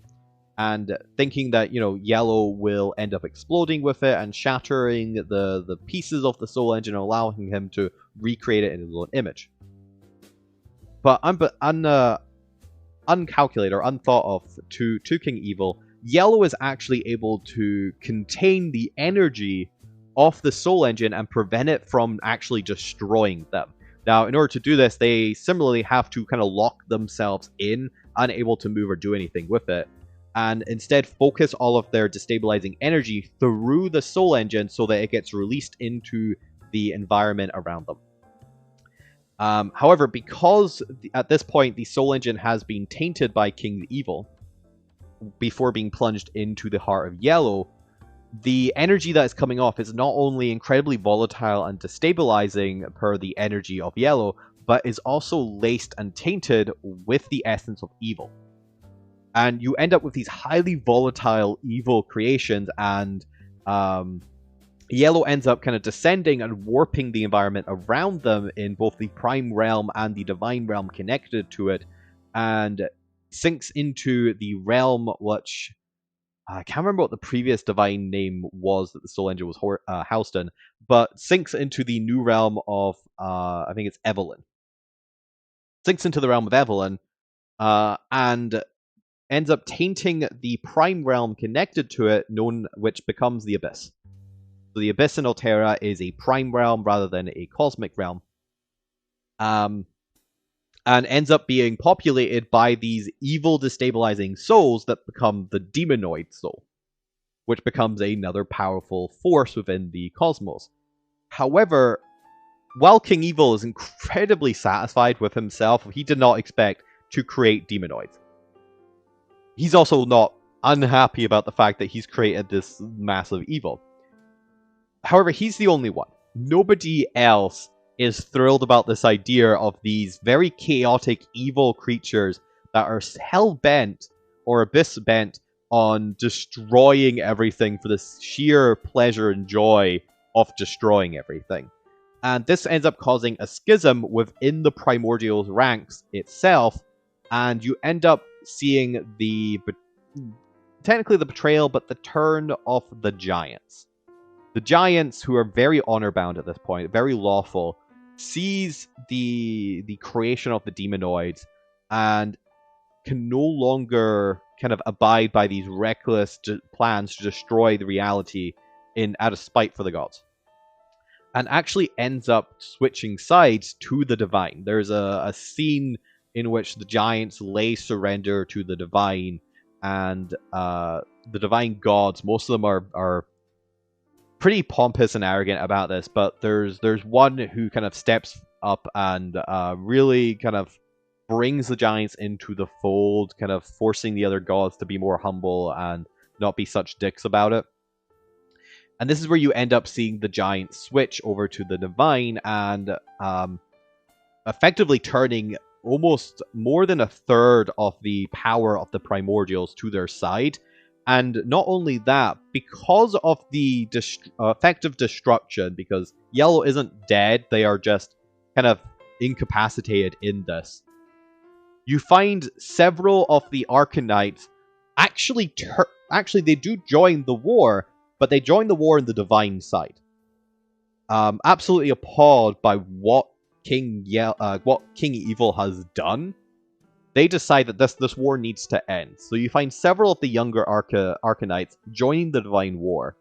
And thinking that, Yellow will end up exploding with it and shattering the pieces of the soul engine, allowing him to recreate it in his own image. But uncalculated or unthought of to King Evil, Yellow is actually able to contain the energy of the soul engine and prevent it from actually destroying them. Now, in order to do this, they similarly have to kind of lock themselves in, unable to move or do anything with it, and instead focus all of their destabilizing energy through the soul engine so that it gets released into the environment around them. However, because at this point the soul engine has been tainted by King Evil before being plunged into the heart of Yellow, the energy that is coming off is not only incredibly volatile and destabilizing per the energy of Yellow, but is also laced and tainted with the essence of evil. And you end up with these highly volatile evil creations, and Yellow ends up kind of descending and warping the environment around them in both the Prime Realm and the Divine Realm connected to it, and sinks into the realm which... I can't remember what the previous divine name was that the Soul Engine was housed in, but sinks into the new realm of, I think it's Evelyn. Sinks into the realm of Evelyn, and ends up tainting the Prime Realm connected to it, which becomes the Abyss. So the Abyss in Alterra is a Prime Realm rather than a Cosmic Realm. And ends up being populated by these evil destabilizing souls that become the Demonoid soul, which becomes another powerful force within the cosmos. However, while King Evil is incredibly satisfied with himself, he did not expect to create demonoids. He's also not unhappy about the fact that he's created this massive evil. However, he's the only one. Nobody else is thrilled about this idea of these very chaotic, evil creatures that are hell-bent or abyss-bent on destroying everything for the sheer pleasure and joy of destroying everything. And this ends up causing a schism within the Primordial's ranks itself, and you end up seeing technically the betrayal, but the turn of the giants. The giants, who are very honor-bound at this point, very lawful, sees the creation of the demonoids and can no longer kind of abide by these reckless plans to destroy the reality out of spite for the gods, and actually ends up switching sides to the divine. There's a scene in which the giants lay surrender to the divine, and the divine gods, most of them are pretty pompous and arrogant about this, but there's one who kind of steps up and really kind of brings the giants into the fold, kind of forcing the other gods to be more humble and not be such dicks about it. And this is where you end up seeing the giants switch over to the divine and effectively turning almost more than a third of the power of the primordials to their side. And not only that, because of the effective destruction, because Yellow isn't dead, they are just kind of incapacitated in this. You find several of the Arcanites actually they do join the war, but they join the war in the divine side. Absolutely appalled by what King Evil has done, they decide that this war needs to end. So you find several of the younger Arcanites joining the divine war,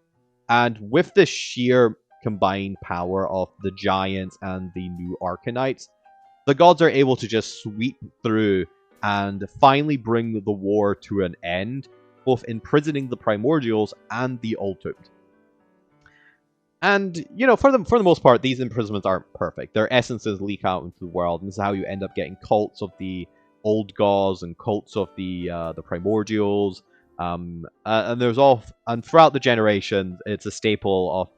and with the sheer combined power of the giants and the new Arcanites, the gods are able to just sweep through and finally bring the war to an end, both imprisoning the primordials and the ultimed. And, you know, for the most part, these imprisonments aren't perfect. Their essences leak out into the world, and this is how you end up getting cults of the old gods and cults of the primordials. And throughout the generations, it's a staple of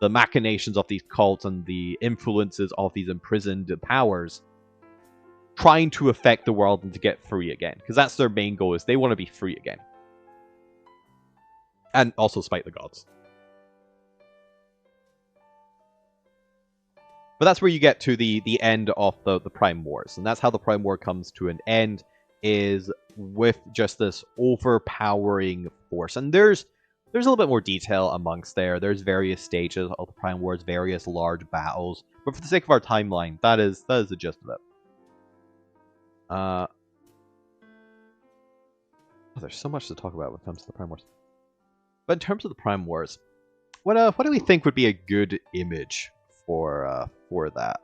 the machinations of these cults and the influences of these imprisoned powers trying to affect the world and to get free again. Because that's their main goal, is they want to be free again. And also spite the gods. But that's where you get to the end of the Prime Wars. And that's how the Prime War comes to an end, is with just this overpowering force. And there's a little bit more detail amongst there. There's various stages of the Prime Wars, various large battles. But for the sake of our timeline, that is the gist of it. There's so much to talk about when it comes to the Prime Wars. But in terms of the Prime Wars, what do we think would be a good image for that?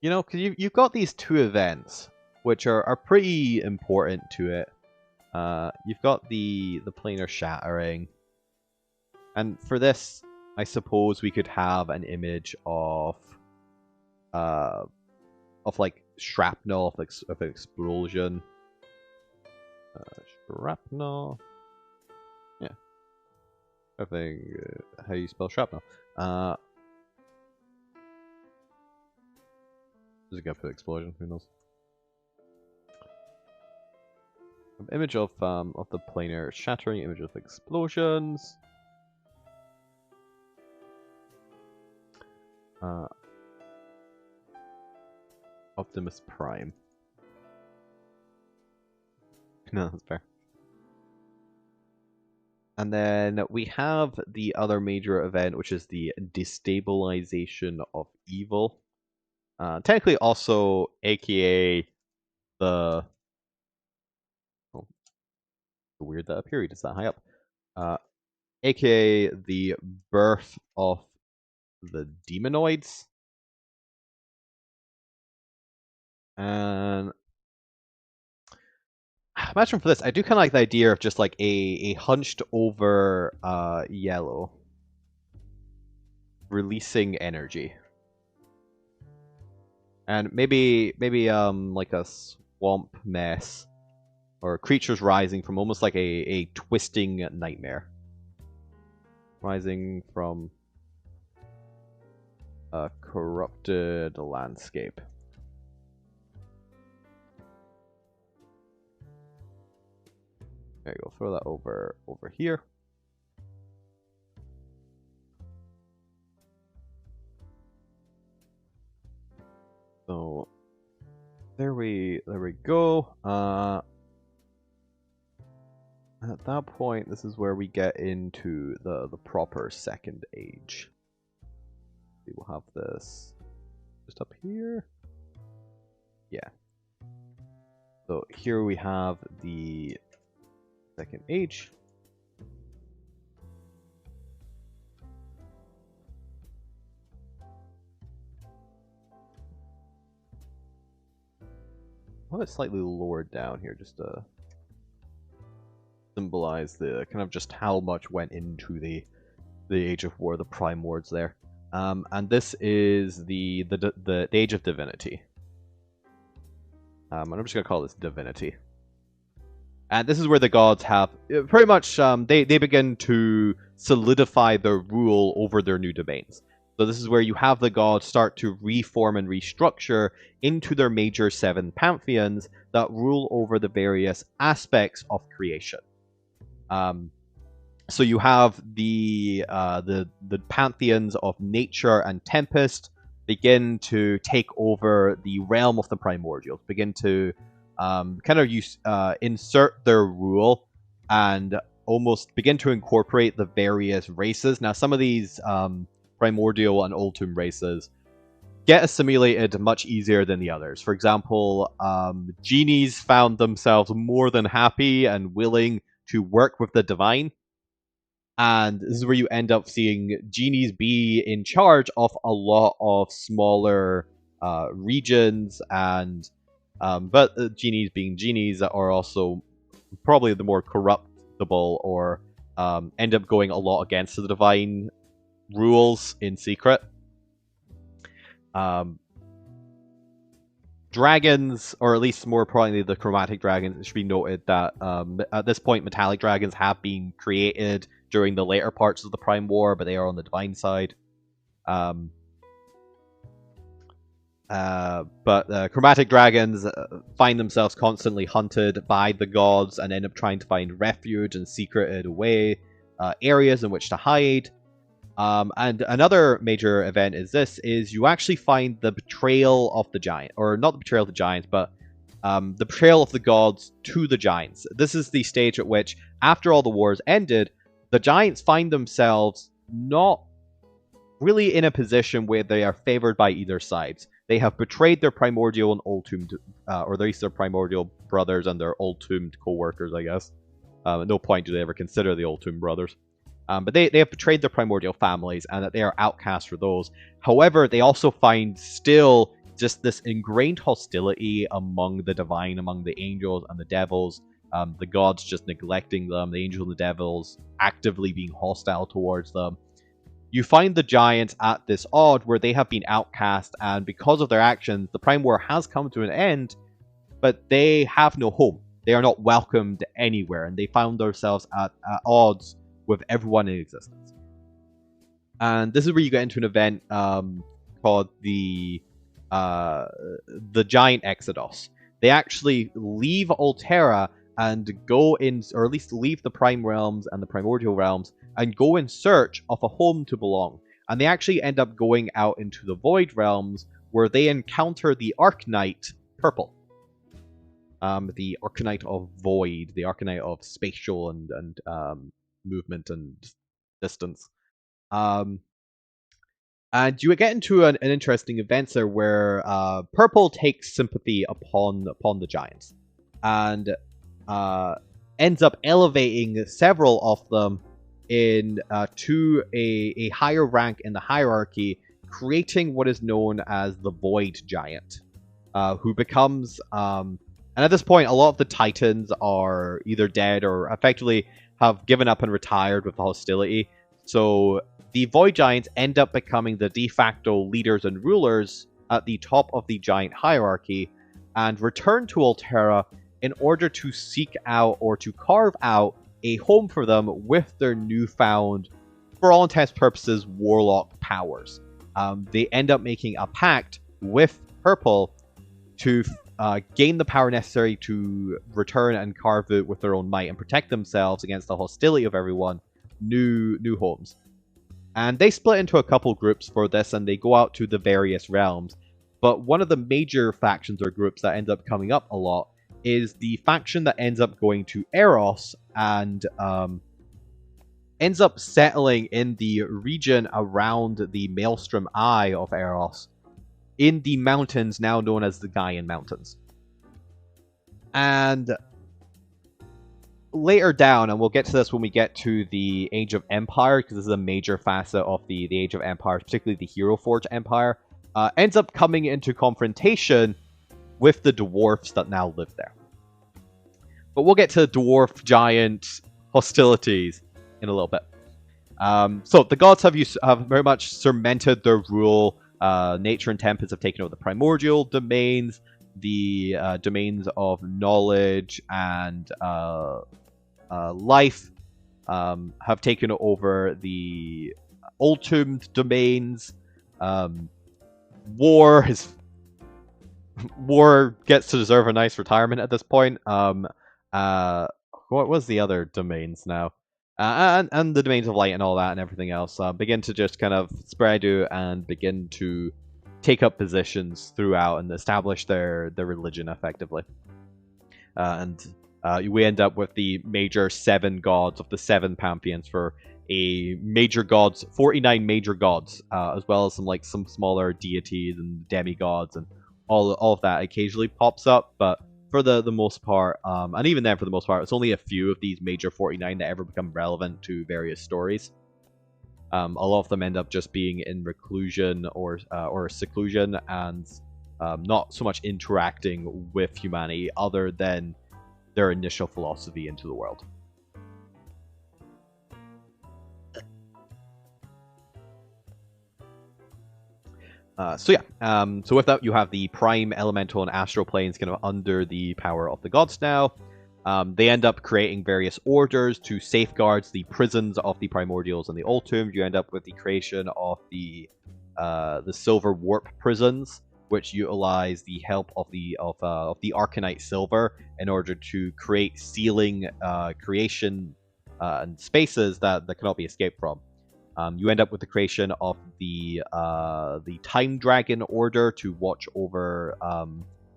You know, because you've got these two events, which are pretty important to it. You've got the planar shattering, and for this, I suppose we could have an image of like shrapnel, of an explosion. Shrapnel. Yeah. I think how you spell shrapnel. Is it gonna put explosion? Who knows? Image of the planar shattering, image of explosions. Optimus Prime. No, that's fair. And then we have the other major event, which is the destabilization of evil. Technically also, aka the... Oh, weird that a period is that high up. Aka the birth of the demonoids. And imagine for this, I do kind of like the idea of just like a hunched over Yellow releasing energy, and maybe like a swamp mess or creatures rising from almost like a twisting nightmare, rising from a corrupted landscape. There you go. Throw that over here. So there we go. at that point, this is where we get into the proper Second Age. We will have this just up here. Yeah. So here we have the Second Age. I'll have it slightly lowered down here just to symbolize the kind of just how much went into the Age of War, the Prime Wards there. And this is the Age of Divinity. And I'm just gonna call this Divinity. And this is where the gods have pretty much they begin to solidify their rule over their new domains. So this is where you have the gods start to reform and restructure into their major 7 pantheons that rule over the various aspects of creation. So you have the pantheons of nature and tempest begin to take over the realm of the primordials, begin to kind of insert their rule and almost begin to incorporate the various races. Now, some of these primordial and old tomb races get assimilated much easier than the others. For example, genies found themselves more than happy and willing to work with the divine. And this is where you end up seeing genies be in charge of a lot of smaller regions, and but genies being genies are also probably the more corruptible, or end up going a lot against the divine rules in secret. Dragons, or at least more probably the chromatic dragons, it should be noted that at this point metallic dragons have been created during the later parts of the Prime War, but they are on the divine side. But chromatic dragons find themselves constantly hunted by the gods and end up trying to find refuge and secreted away areas in which to hide. And another major event is you actually find the betrayal of the giant, or not the betrayal of the giants, but the betrayal of the gods to the giants. This is the stage at which, after all the wars ended, the giants find themselves not really in a position where they are favored by either sides. They have betrayed their primordial and old tombed, or at least their primordial brothers and their old tombed co-workers, I guess. At no point do they ever consider the old tomb brothers. But they have betrayed their primordial families, and that they are outcasts for those. However, they also find still just this ingrained hostility among the divine, among the angels and the devils. The gods just neglecting them, the angels and the devils actively being hostile towards them. You find the giants at this odd where they have been outcast, and because of their actions, the Prime War has come to an end, but they have no home. They are not welcomed anywhere, and they found themselves at odds with everyone in existence. And this is where you get into an event called the Giant Exodus. They actually leave Alterra and go in, or at least leave the Prime Realms and the Primordial Realms, and go in search of a home to belong. And they actually end up going out into the Void Realms, where they encounter the Arcanite Purple. The Arcanite of Void, the Arcanite of spatial and movement and distance. And you get into an interesting event there where Purple takes sympathy upon the giants, and ends up elevating several of them to a higher rank in the hierarchy, creating what is known as the Void Giant, who becomes and at this point a lot of the Titans are either dead or effectively have given up and retired with the hostility. So the Void Giants end up becoming the de facto leaders and rulers at the top of the giant hierarchy, and return to Alterra in order to seek out, or to carve out, a home for them with their newfound, for all intents and purposes, warlock powers. They end up making a pact with Purple to gain the power necessary to return and carve out with their own might and protect themselves against the hostility of everyone, new homes. And they split into a couple groups for this, and they go out to the various realms. But one of the major factions or groups that end up coming up a lot is the faction that ends up going to Eros and ends up settling in the region around the Maelstrom Eye of Eros, in the mountains now known as the Gaian Mountains. And later down, and we'll get to this when we get to the Age of Empire, because this is a major facet of the Age of Empire, particularly the Hero Forge Empire, ends up coming into confrontation with the dwarfs that now live there. But we'll get to dwarf giant hostilities in a little bit. So the gods have very much cemented their rule. Nature and Tempest have taken over the primordial domains, the domains of knowledge and life have taken over the Ultimed domains. War gets to deserve a nice retirement at this point. What was the other domains now? And the domains of light and all that and everything else begin to just kind of spread out and begin to take up positions throughout and establish their religion effectively. We end up with the major 7 gods of the 7 pantheons for a major gods, 49 major gods, as well as some smaller deities and demigods, and all of that occasionally pops up, but for the most part, and even then for the most part, it's only a few of these major 49 that ever become relevant to various stories. A lot of them end up just being in reclusion or seclusion and not so much interacting with humanity other than their initial philosophy into the world. So with that, you have the Prime, Elemental, and Astral planes kind of under the power of the gods now. They end up creating various orders to safeguard the prisons of the Primordials and the Ultimed. You end up with the creation of the Silver Warp prisons, which utilize the help of the Arcanite Silver in order to create sealing creation and spaces that cannot be escaped from. You end up with the creation of the Time Dragon Order to watch over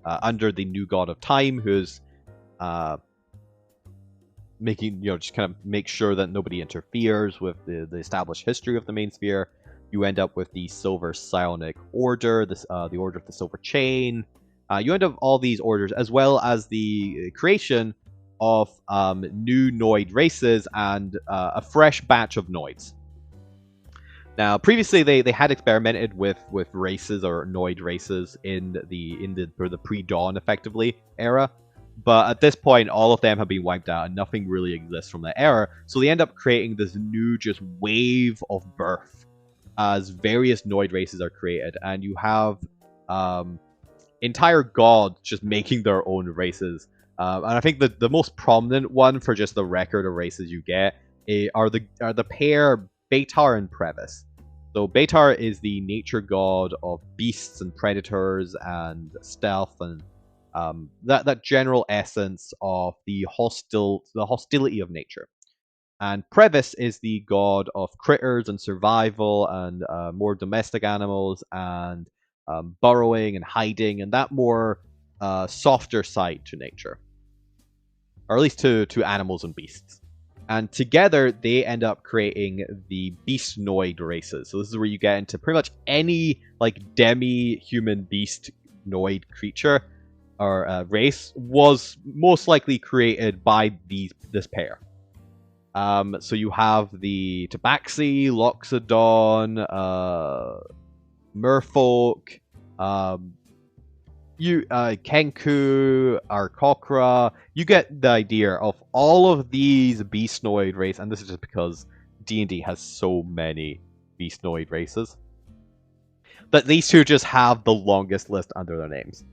under the new god of time, who's making, just kind of make sure that nobody interferes with the established history of the main sphere. You end up with the Silver Psionic Order, the Order of the Silver Chain. You end up with all these orders, as well as the creation of new Noid races and a fresh batch of Noids. Now, previously they had experimented with races or Noid races in the pre-Dawn effectively era, but at this point all of them have been wiped out and nothing really exists from that era. So they end up creating this new just wave of birth as various Noid races are created, and you have entire gods just making their own races. And I think the most prominent one for just the record of races you get are the pair Beitar and Previs. So Beitar is the nature god of beasts and predators and stealth and that general essence of the hostility of nature. And Previs is the god of critters and survival and more domestic animals and burrowing and hiding and that more softer side to nature, or at least to animals and beasts. And together, they end up creating the Beast Noid races. So this is where you get into pretty much any demi-human beast Noid creature or race was most likely created by this pair. So you have the Tabaxi, Loxodon, Merfolk, Kenku, Arkokra. You get the idea of all of these Beastnoid races, and this is just because D&D has so many Beastnoid races. But these two just have the longest list under their names.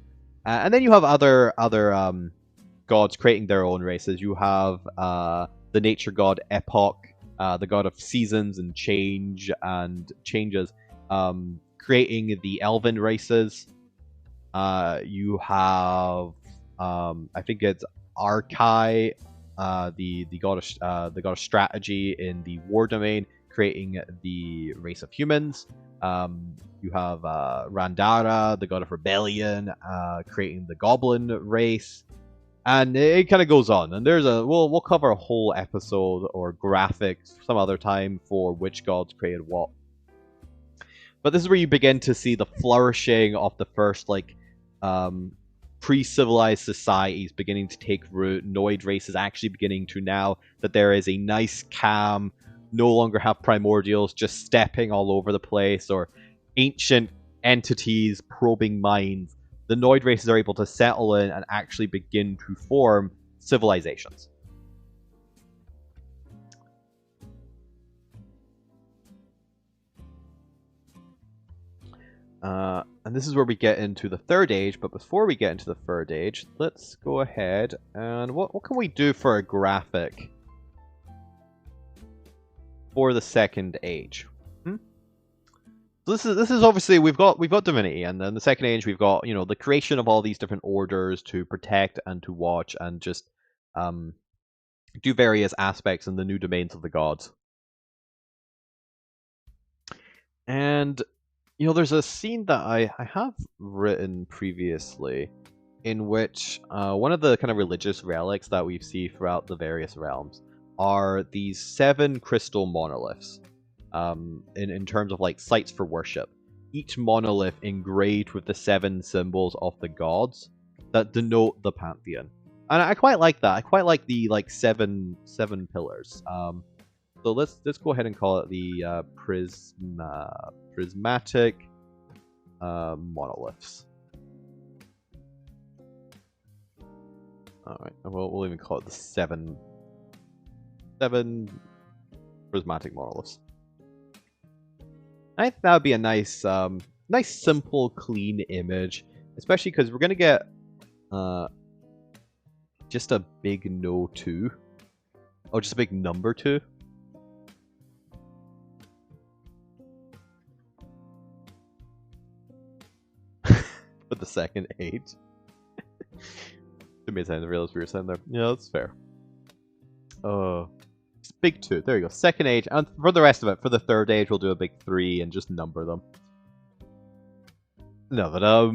And then you have other gods creating their own races. You have the nature god Epoch, the god of seasons and change and changes, creating the elven races. You have, I think it's Arkai, the god of strategy in the war domain, creating the race of humans. You have Randara, the god of rebellion, creating the goblin race. And it kind of goes on, and there's a we'll cover a whole episode or graphics some other time for which gods created what. But this is where you begin to see the flourishing of the first um, pre-civilized societies beginning to take root. Noid races actually beginning to, now that there is a nice calm, no longer have primordials just stepping all over the place or ancient entities probing minds. The Noid races are able to settle in and actually begin to form civilizations. And this is where we get into the third age, but before we get into the third age, let's go ahead and what can we do for a graphic for the second age? So this is obviously we've got divinity, and then the second age we've got, you know, the creation of all these different orders to protect and to watch and just do various aspects in the new domains of the gods. And you know, there's a scene that I have written previously in which one of the kind of religious relics that we see throughout the various realms are these 7 crystal monoliths in terms of like sites for worship. Each monolith engraved with the 7 symbols of the gods that denote the pantheon. And I quite like that. I quite like the like seven pillars. So let's go ahead and call it the prismatic monoliths. All right, we'll even call it the seven prismatic monoliths. I think that would be a nice, nice, simple, clean image, especially because we're gonna get just a big no 2. Oh, just a big number 2. For the second age. It made sense. I realized we were saying there. Yeah, that's fair. It's big 2. There you go. Second age. And for the rest of it, for the third age, we'll do a big 3 and just number them. No, but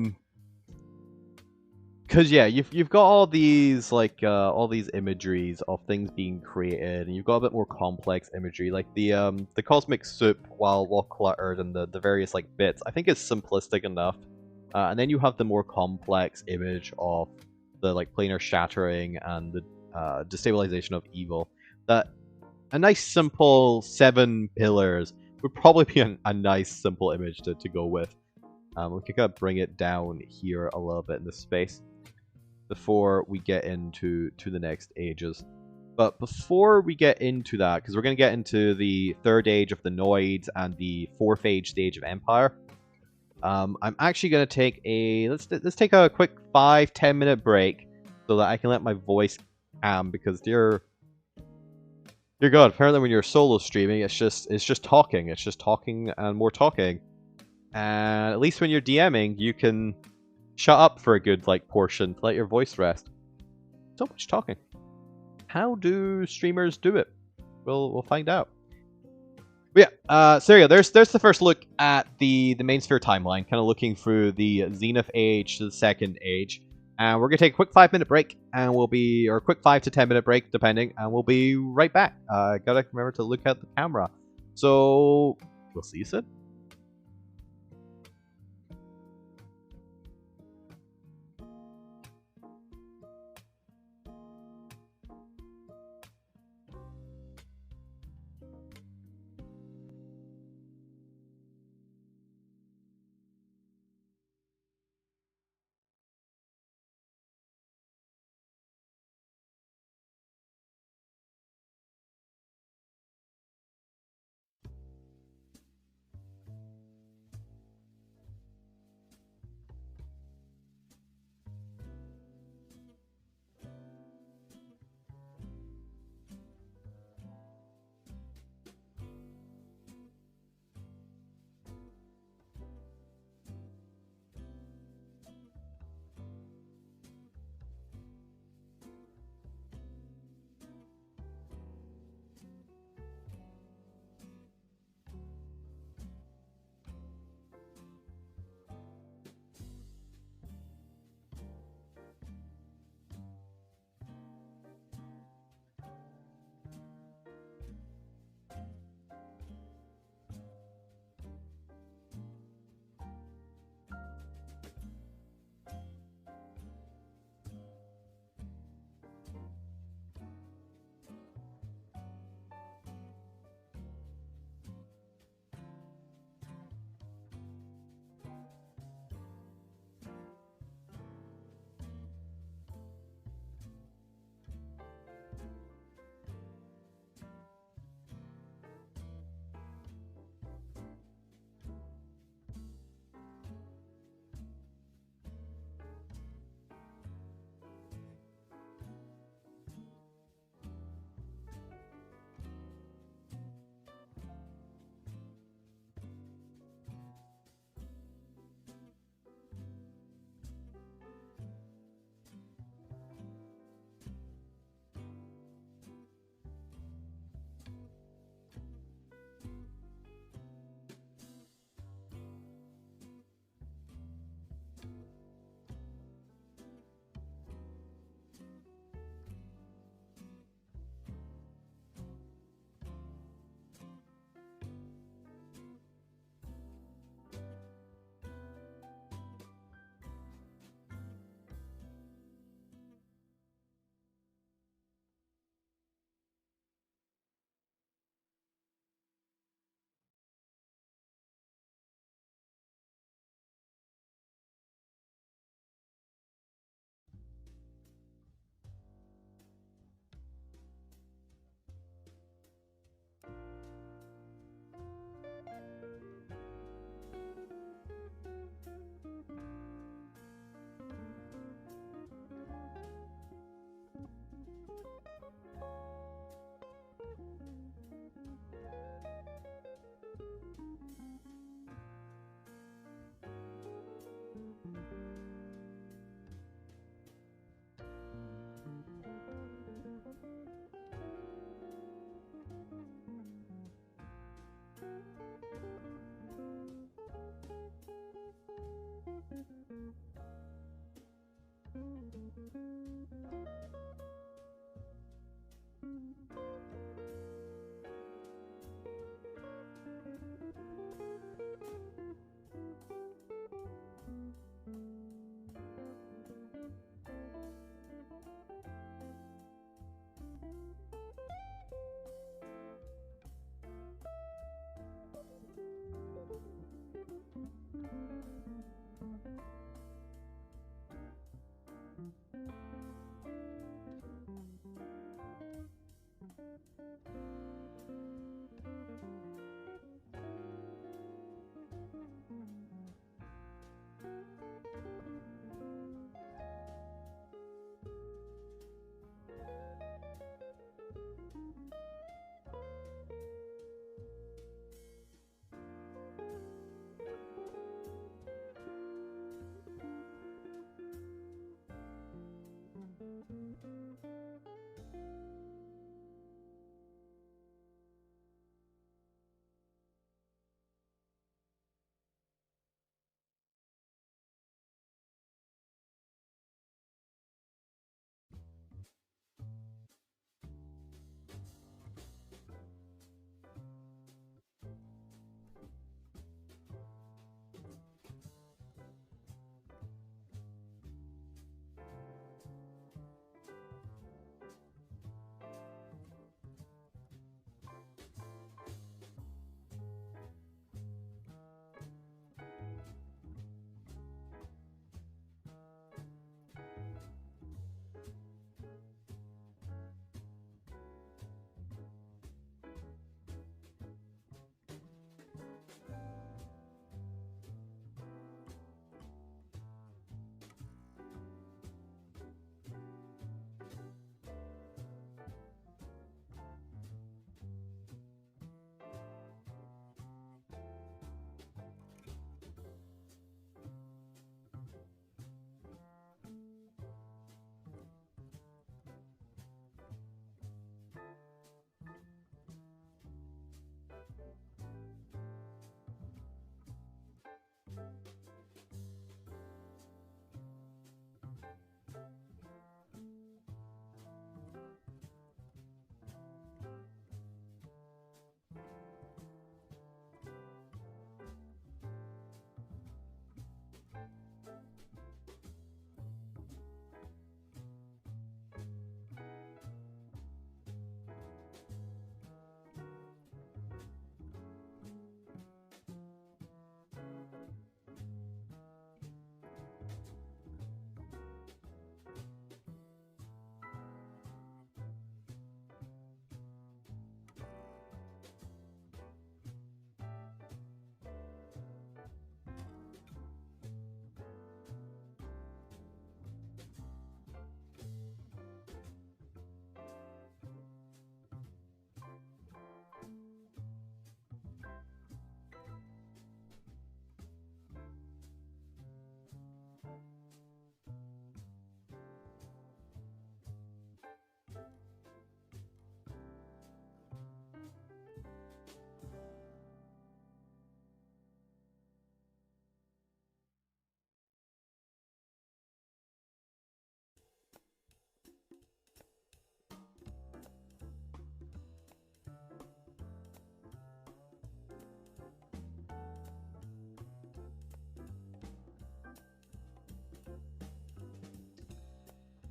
because yeah, you've got all these like all these imageries of things being created, and you've got a bit more complex imagery, like the cosmic soup, while cluttered, and the various like bits. I think it's simplistic enough, and then you have the more complex image of the like planar shattering and the destabilization of evil. That a nice simple 7 pillars would probably be a nice simple image to go with. We can kind of bring it down here a little bit in this space before we get into the next ages. But before we get into that, because we're going to get into the third age of the Noids and the fourth age stage of Empire, I'm actually going to take a let's take a quick 5-10 minute break so that I can let my voice because dear God, apparently when you're solo streaming, it's just talking, and more talking, and at least when you're DMing, you can shut up for a good like portion to let your voice rest. So much talking. How do streamers do it? We'll find out. But yeah, so yeah, there's the first look at the main sphere timeline, kind of looking through the Zenith age to the second age. And we're gonna take a quick 5-minute break, and we'll be, or a quick 5 to 10 minute break, depending, and we'll be right back. Gotta remember to look at the camera. So we'll see you soon.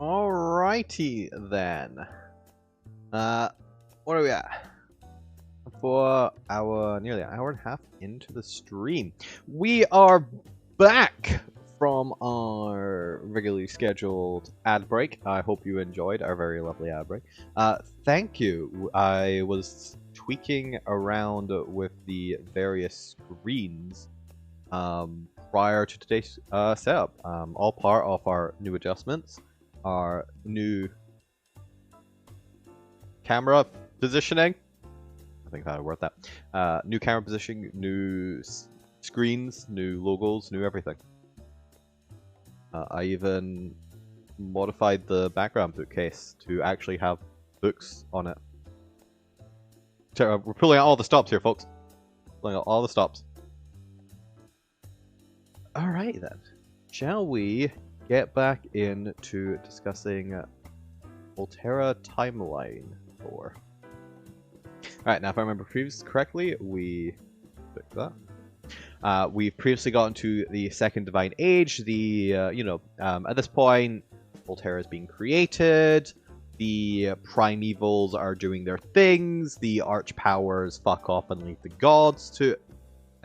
Alrighty then. What are we at? For our nearly an hour and a half into the stream, we are back from our regularly scheduled ad break. I hope you enjoyed our very lovely ad break. Thank you. I was tweaking around with the various screens prior to today's setup. All part of our new adjustments, our new camera positioning. I think that would work that. New camera positioning, new screens, new logos, new everything. I even modified the background bookcase to actually have books on it. So, we're pulling out all the stops here, folks. Pulling out all the stops. Alright then. Shall we get back into discussing Alterra timeline lore? Alright, now if I remember previously correctly, we picked that. We've previously gotten to the Second Divine Age. At this point, Alterra is being created. The primevals are doing their things. The archpowers fuck off and leave the gods to...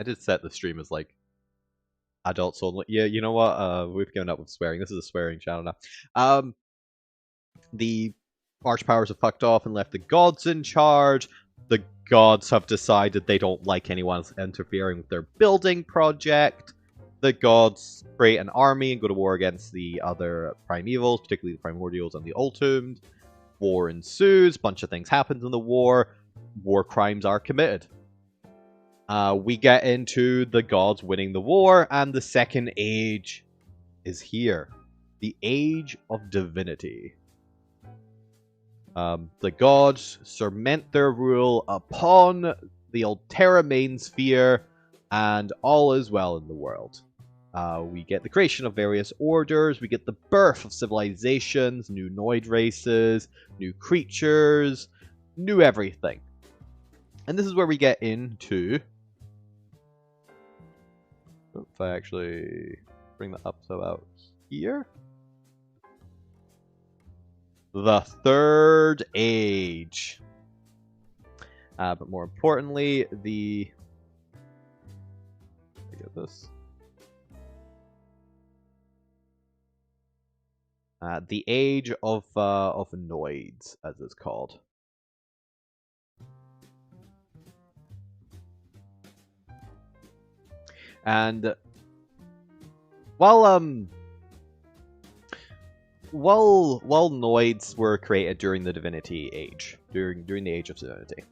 I did set the stream as, like, adults only. Yeah, you know what? We've given up with swearing. This is a swearing channel now. The archpowers have fucked off and left the gods in charge. The gods have decided they don't like anyone else interfering with their building project. The gods create an army and go to war against the other primevals, particularly the primordials and the ultimed. War ensues, bunch of things happen in the war. War crimes are committed. We get into the gods winning the war, and the second age is here. The Age of Divinity. The gods cement their rule upon the Alterra main sphere, and all is well in the world. We get the creation of various orders, we get the birth of civilizations, new Noid races, new creatures, new everything. And this is where we get into... If I actually bring that up to about here... The Third Age. But more importantly, the... Get this. The Age of Noids, as it's called. And while Noids were created during the Divinity Age, during the Age of Divinity,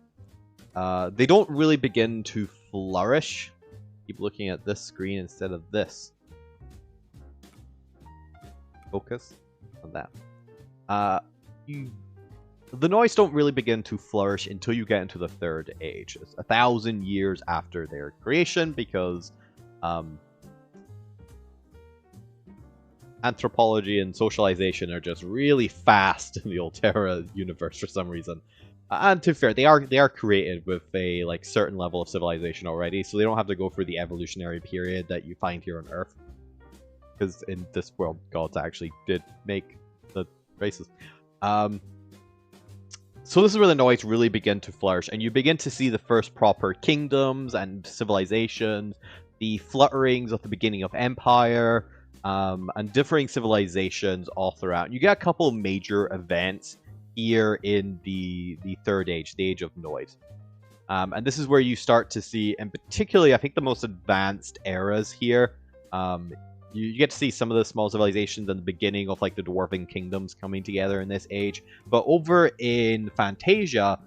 they don't really begin to flourish. Keep looking at this screen instead of this. Focus on that. The Noids don't really begin to flourish until you get into the Third Age. It's 1,000 years after their creation, because anthropology and socialization are just really fast in the Alterra universe for some reason. And to be fair, they are created with a certain level of civilization already, so they don't have to go through the evolutionary period that you find here on Earth. Because in this world, gods actually did make the races. So this is where the Noids really begin to flourish, and you begin to see the first proper kingdoms and civilizations, the flutterings of the beginning of Empire, and differing civilizations all throughout. You get a couple major events here in the Third Age, the Age of Noid. And this is where you start to see, and particularly I think the most advanced eras here, you get to see some of the small civilizations and the beginning of the Dwarven kingdoms coming together in this age. But over in Fantasia,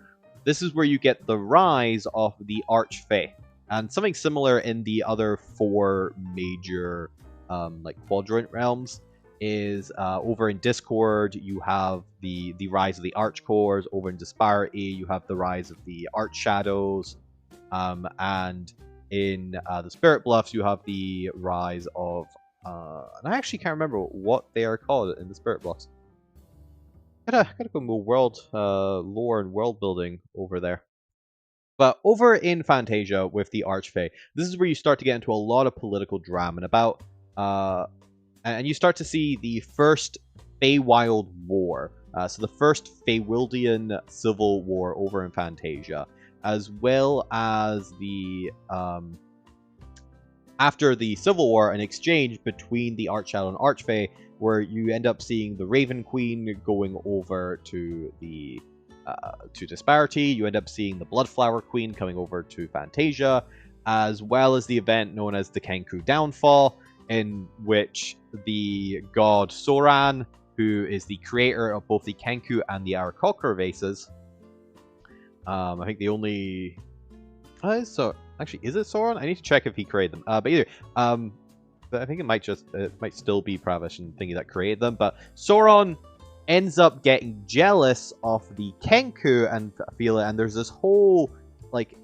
this is where you get the rise of the Archfey. And something similar in the other four major quadrant realms is over in Discord you have the rise of the Archcores. Over in Disparity you have the rise of the Archshadows, and in the Spirit Bluffs you have the rise of and I actually can't remember what they are called in the Spirit Bluffs. Gotta go more world lore and world building over there. But over in Fantasia with the Archfey, this is where you start to get into a lot of political drama and about and you start to see the first Feywild War. So the first Feywildian civil war over in Fantasia, as well as the after the Civil War, an exchange between the Archshadow and Archfey, where you end up seeing the Raven Queen going over to the to Disparity. You end up seeing the Bloodflower Queen coming over to Fantasia, as well as the event known as the Kenku Downfall, in which the god Soran, who is the creator of both the Kenku and the Aarakocra vases, I think the only... so actually, is it Sauron? I need to check if he created them. But either, but I think it might still be Pravish and thingy that created them. But Sauron ends up getting jealous of the Kenku and feel it, and there's this whole like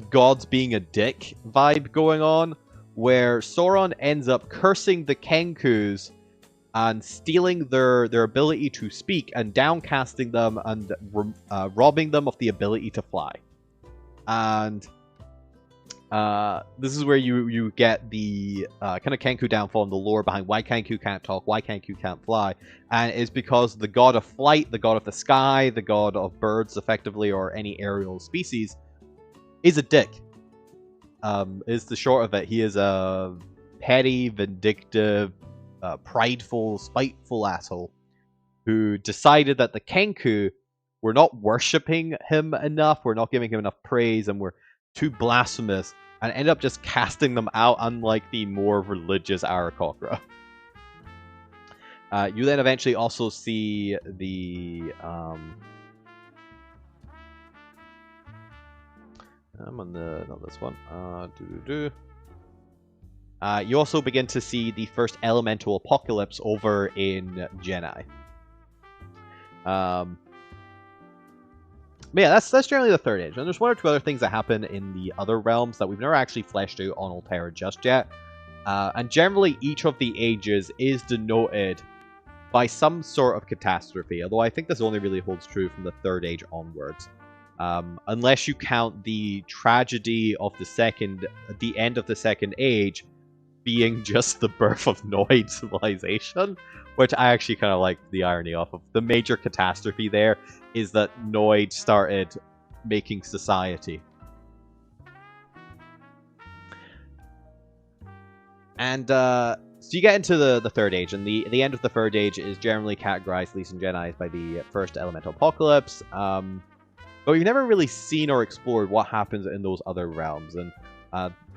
gods being a dick vibe going on, where Sauron ends up cursing the Kenkus and stealing their ability to speak and downcasting them and robbing them of the ability to fly. And this is where you get the kind of Kenku downfall and the lore behind why Kenku can't talk, why Kenku can't fly. And it's because the god of flight, the god of the sky, the god of birds, effectively, or any aerial species, is a dick. Is the short of it. He is a petty, vindictive, prideful, spiteful asshole who decided that the Kenku were not worshipping him enough, we're not giving him enough praise, and we're too blasphemous, and end up just casting them out, unlike the more religious Aarakocra. You then eventually also see the... I'm on the... not this one. You also begin to see the first elemental apocalypse over in Jedi. But yeah, that's generally the third age. And there's one or two other things that happen in the other realms that we've never actually fleshed out on Alterra just yet. And generally, each of the ages is denoted by some sort of catastrophe, although I think this only really holds true from the third age onwards. Unless you count the tragedy of the end of the second age being just the birth of Noid civilization, which I actually kind of like the irony of. The major catastrophe there is that Noid started making society. And so you get into the third age, and the end of the third age is generally categorized, at least in Jedi, by the first elemental apocalypse. But we've never really seen or explored what happens in those other realms, and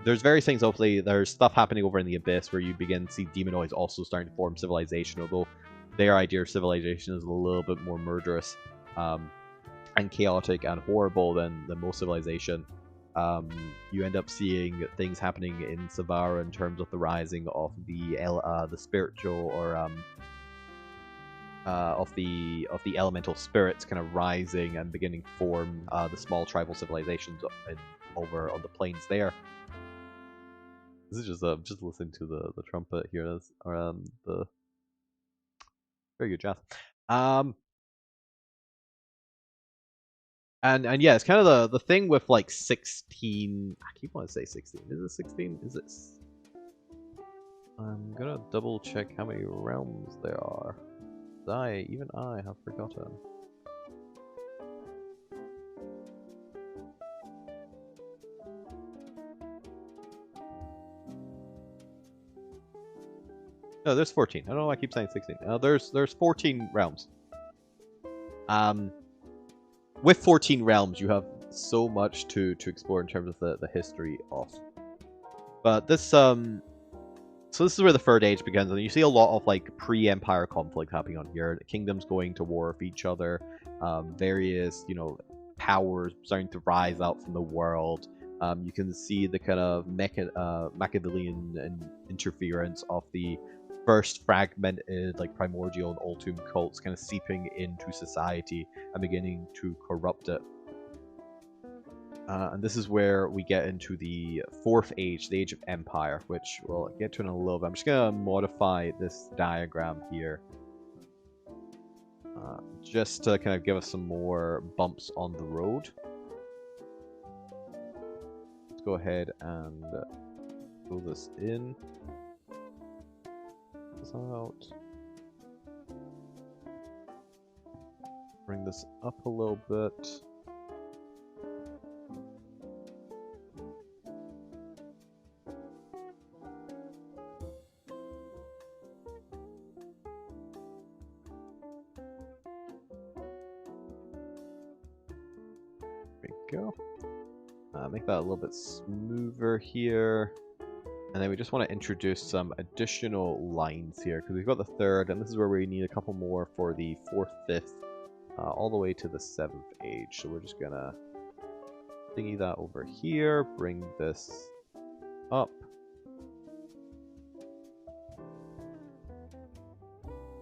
there's various things. Hopefully, there's stuff happening over in the Abyss where you begin to see demonoids also starting to form civilization, although their idea of civilization is a little bit more murderous and chaotic and horrible than most civilization. You end up seeing things happening in Savara in terms of the rising of the spiritual, or of the elemental spirits kind of rising and beginning to form the small tribal civilizations over on the plains there. This is just listening to the trumpet here. That's the very good jazz. And yeah, it's kind of the thing with like 16. I keep wanting to say 16. Is it 16? Is it? I'm gonna double check how many realms there are. Even I have forgotten. No, there's 14. I don't know why I keep saying 16. There's 14 realms. With 14 realms, you have so much to explore in terms of the history of. But this so this is where the third age begins, and you see a lot of like pre-empire conflict happening on here. Kingdoms going to war with each other, various powers starting to rise out from the world. You can see the kind of Machiavellian interference of the first fragmented, like primordial and Ultum cults kind of seeping into society and beginning to corrupt it. And this is where we get into the fourth age, the Age of Empire, which we'll get to in a little bit. I'm just going to modify this diagram here, just to kind of give us some more bumps on the road. Let's go ahead and fill this in. This out. Bring this up a little bit. There we go. Make that a little bit smoother here. And then we just want to introduce some additional lines here, because we've got the third, and this is where we need a couple more for the fourth, fifth, all the way to the seventh age. So we're just gonna thingy that over here, bring this up.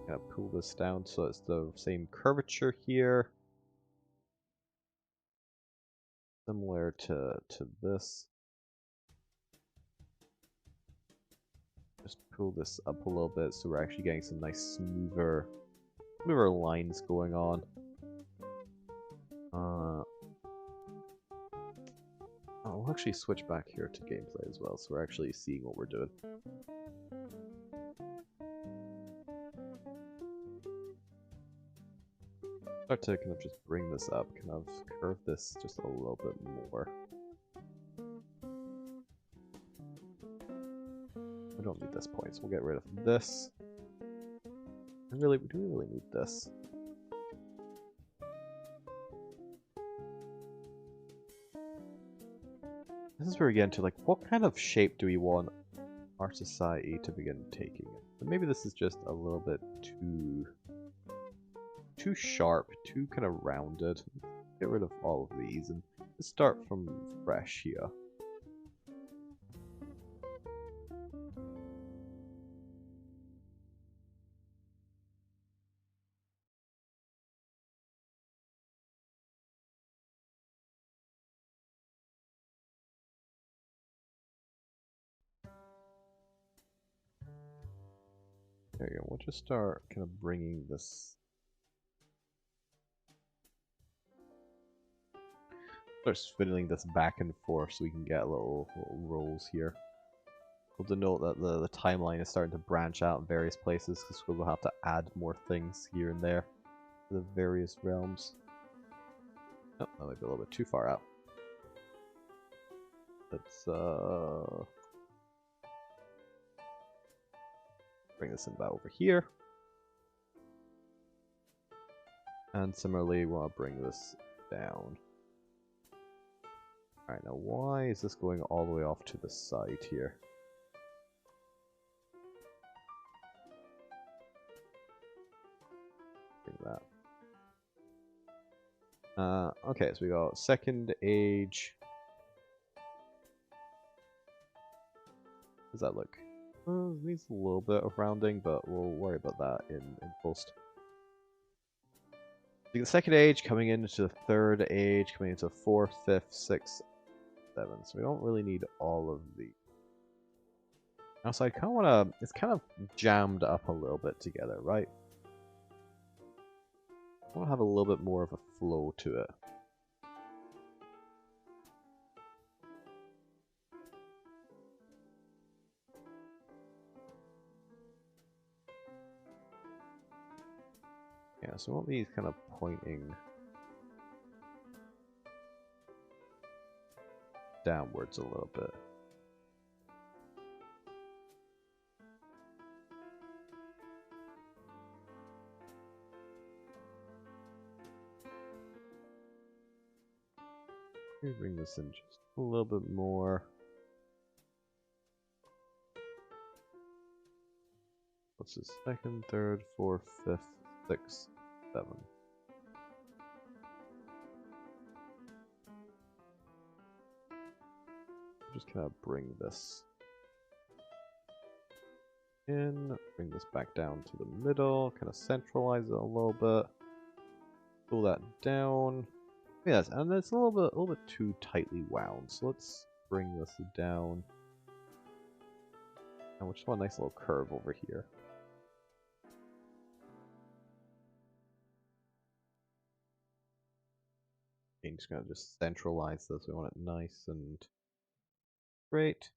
Gonna pull this down so it's the same curvature here. Similar to this. Just pull this up a little bit so we're actually getting some nice smoother lines going on. I'll actually switch back here to gameplay as well, so we're actually seeing what we're doing. Start to kind of just bring this up, kind of curve this just a little bit more. We don't need this point, so we'll get rid of this. And really, do we really need this? This is where we get into, like, what kind of shape do we want our society to begin taking? And maybe this is just a little bit too sharp, too kind of rounded. Get rid of all of these and let's start from fresh here. There you go. We'll just start kind of bringing this. Start spinning this back and forth so we can get little rolls here. We'll denote that the timeline is starting to branch out in various places because we'll have to add more things here and there to the various realms. Oh, that might be a little bit too far out. Let's bring this in about over here. And similarly, we'll bring this down. Alright, now why is this going all the way off to the side here? Bring that. Okay, so we got second age. How does that look? Needs a little bit of rounding, but we'll worry about that in post. The second age coming into the third age, coming into fourth, fifth, sixth, seventh. So we don't really need all of the. Also, I kind of want to. It's kind of jammed up a little bit together, right? I want to have a little bit more of a flow to it. Yeah, so I want these kind of pointing downwards a little bit. Bring this in just a little bit more. What's this? Second, third, fourth, fifth, sixth, seventh. Just kind of bring this in, bring this back down to the middle, kind of centralize it a little bit, pull that down. Yes, and it's a little bit too tightly wound, so let's bring this down. And we just want a nice little curve over here. And just gonna just centralize this. We want it nice and great.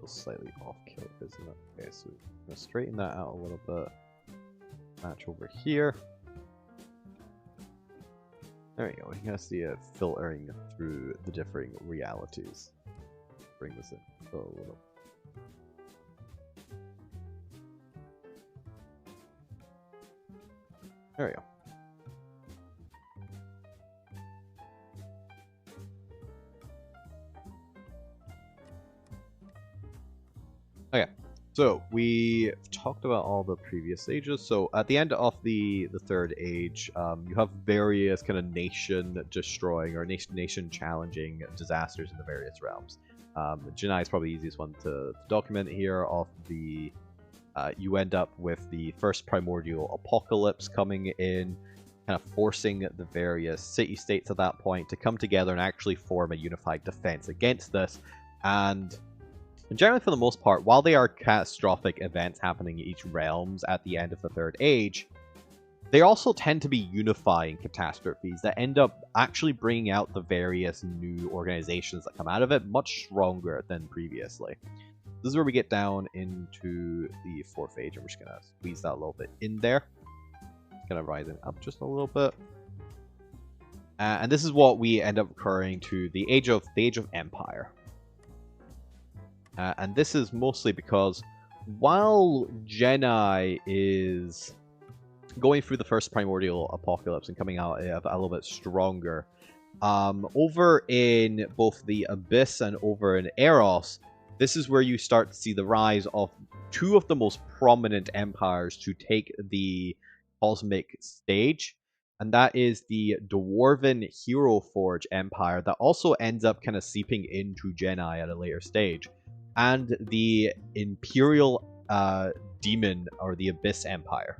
still slightly off kilter, isn't it? Okay, so we're gonna straighten that out a little bit. Match over here. There we go. You can see it filtering through the differing realities. Bring this in a little. There we go. Okay, so we talked about all the previous ages. So at the end of the third age, you have various kind of nation-destroying or nation-challenging disasters in the various realms. Janai is probably the easiest one to document here. Of the, you end up with the first primordial apocalypse coming in, kind of forcing the various city-states at that point to come together and actually form a unified defense against this. And generally, for the most part, while they are catastrophic events happening in each realms at the end of the third age, they also tend to be unifying catastrophes that end up actually bringing out the various new organizations that come out of it much stronger than previously. This is where we get down into the fourth age, and we're just going to squeeze that a little bit in there. Kind of rising up just a little bit. And this is what we end up occurring to the age of Empire. And this is mostly because while Jedi is going through the first primordial apocalypse and coming out a little bit stronger, over in both the Abyss and over in Eros, this is where you start to see the rise of two of the most prominent empires to take the cosmic stage, and that is the Dwarven Hero Forge Empire that also ends up kind of seeping into Jedi at a later stage, and the Imperial Demon, or the Abyss Empire,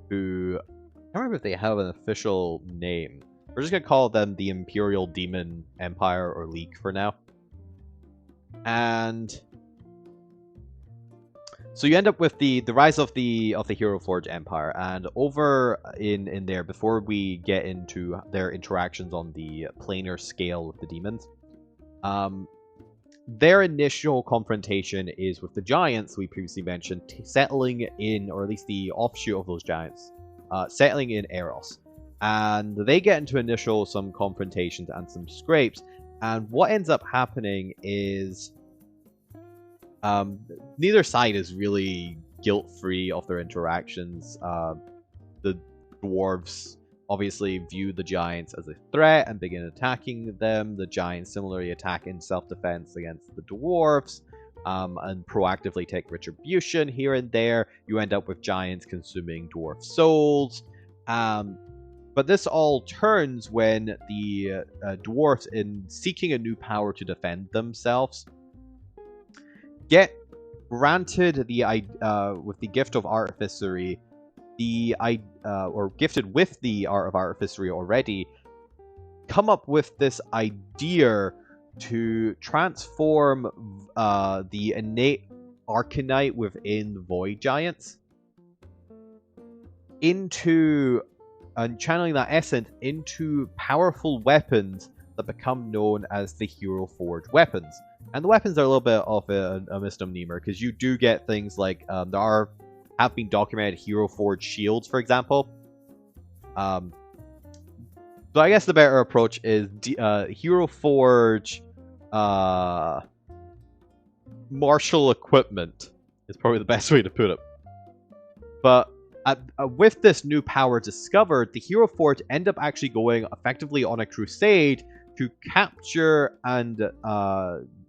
who, I don't remember if they have an official name. We're just going to call them the Imperial Demon Empire, or League for now. And so you end up with the rise of the Hero Forge Empire, and over in there, before we get into their interactions on the planar scale with the demons, their initial confrontation is with the giants we previously mentioned, settling in, or at least the offshoot of those giants, settling in Eros. And they get into initial some confrontations and some scrapes, and what ends up happening is neither side is really guilt-free of their interactions. The dwarves obviously view the giants as a threat and begin attacking them. The giants similarly attack in self-defense against the dwarves, and proactively take retribution here and there. You end up with giants consuming dwarf souls. But this all turns when the dwarves, in seeking a new power to defend themselves, get granted the with the gift of artificery, or gifted with the art of artificery already, come up with this idea to transform the innate Arcanite within the Void Giants into, and channeling that essence into powerful weapons that become known as the Hero Forge weapons. And the weapons are a little bit of a misnomer, because you do get things like, have been documented Hero Forge shields, for example. So I guess the better approach is Hero Forge martial equipment is probably the best way to put it. But with this new power discovered, the Hero Forge end up actually going effectively on a crusade to capture and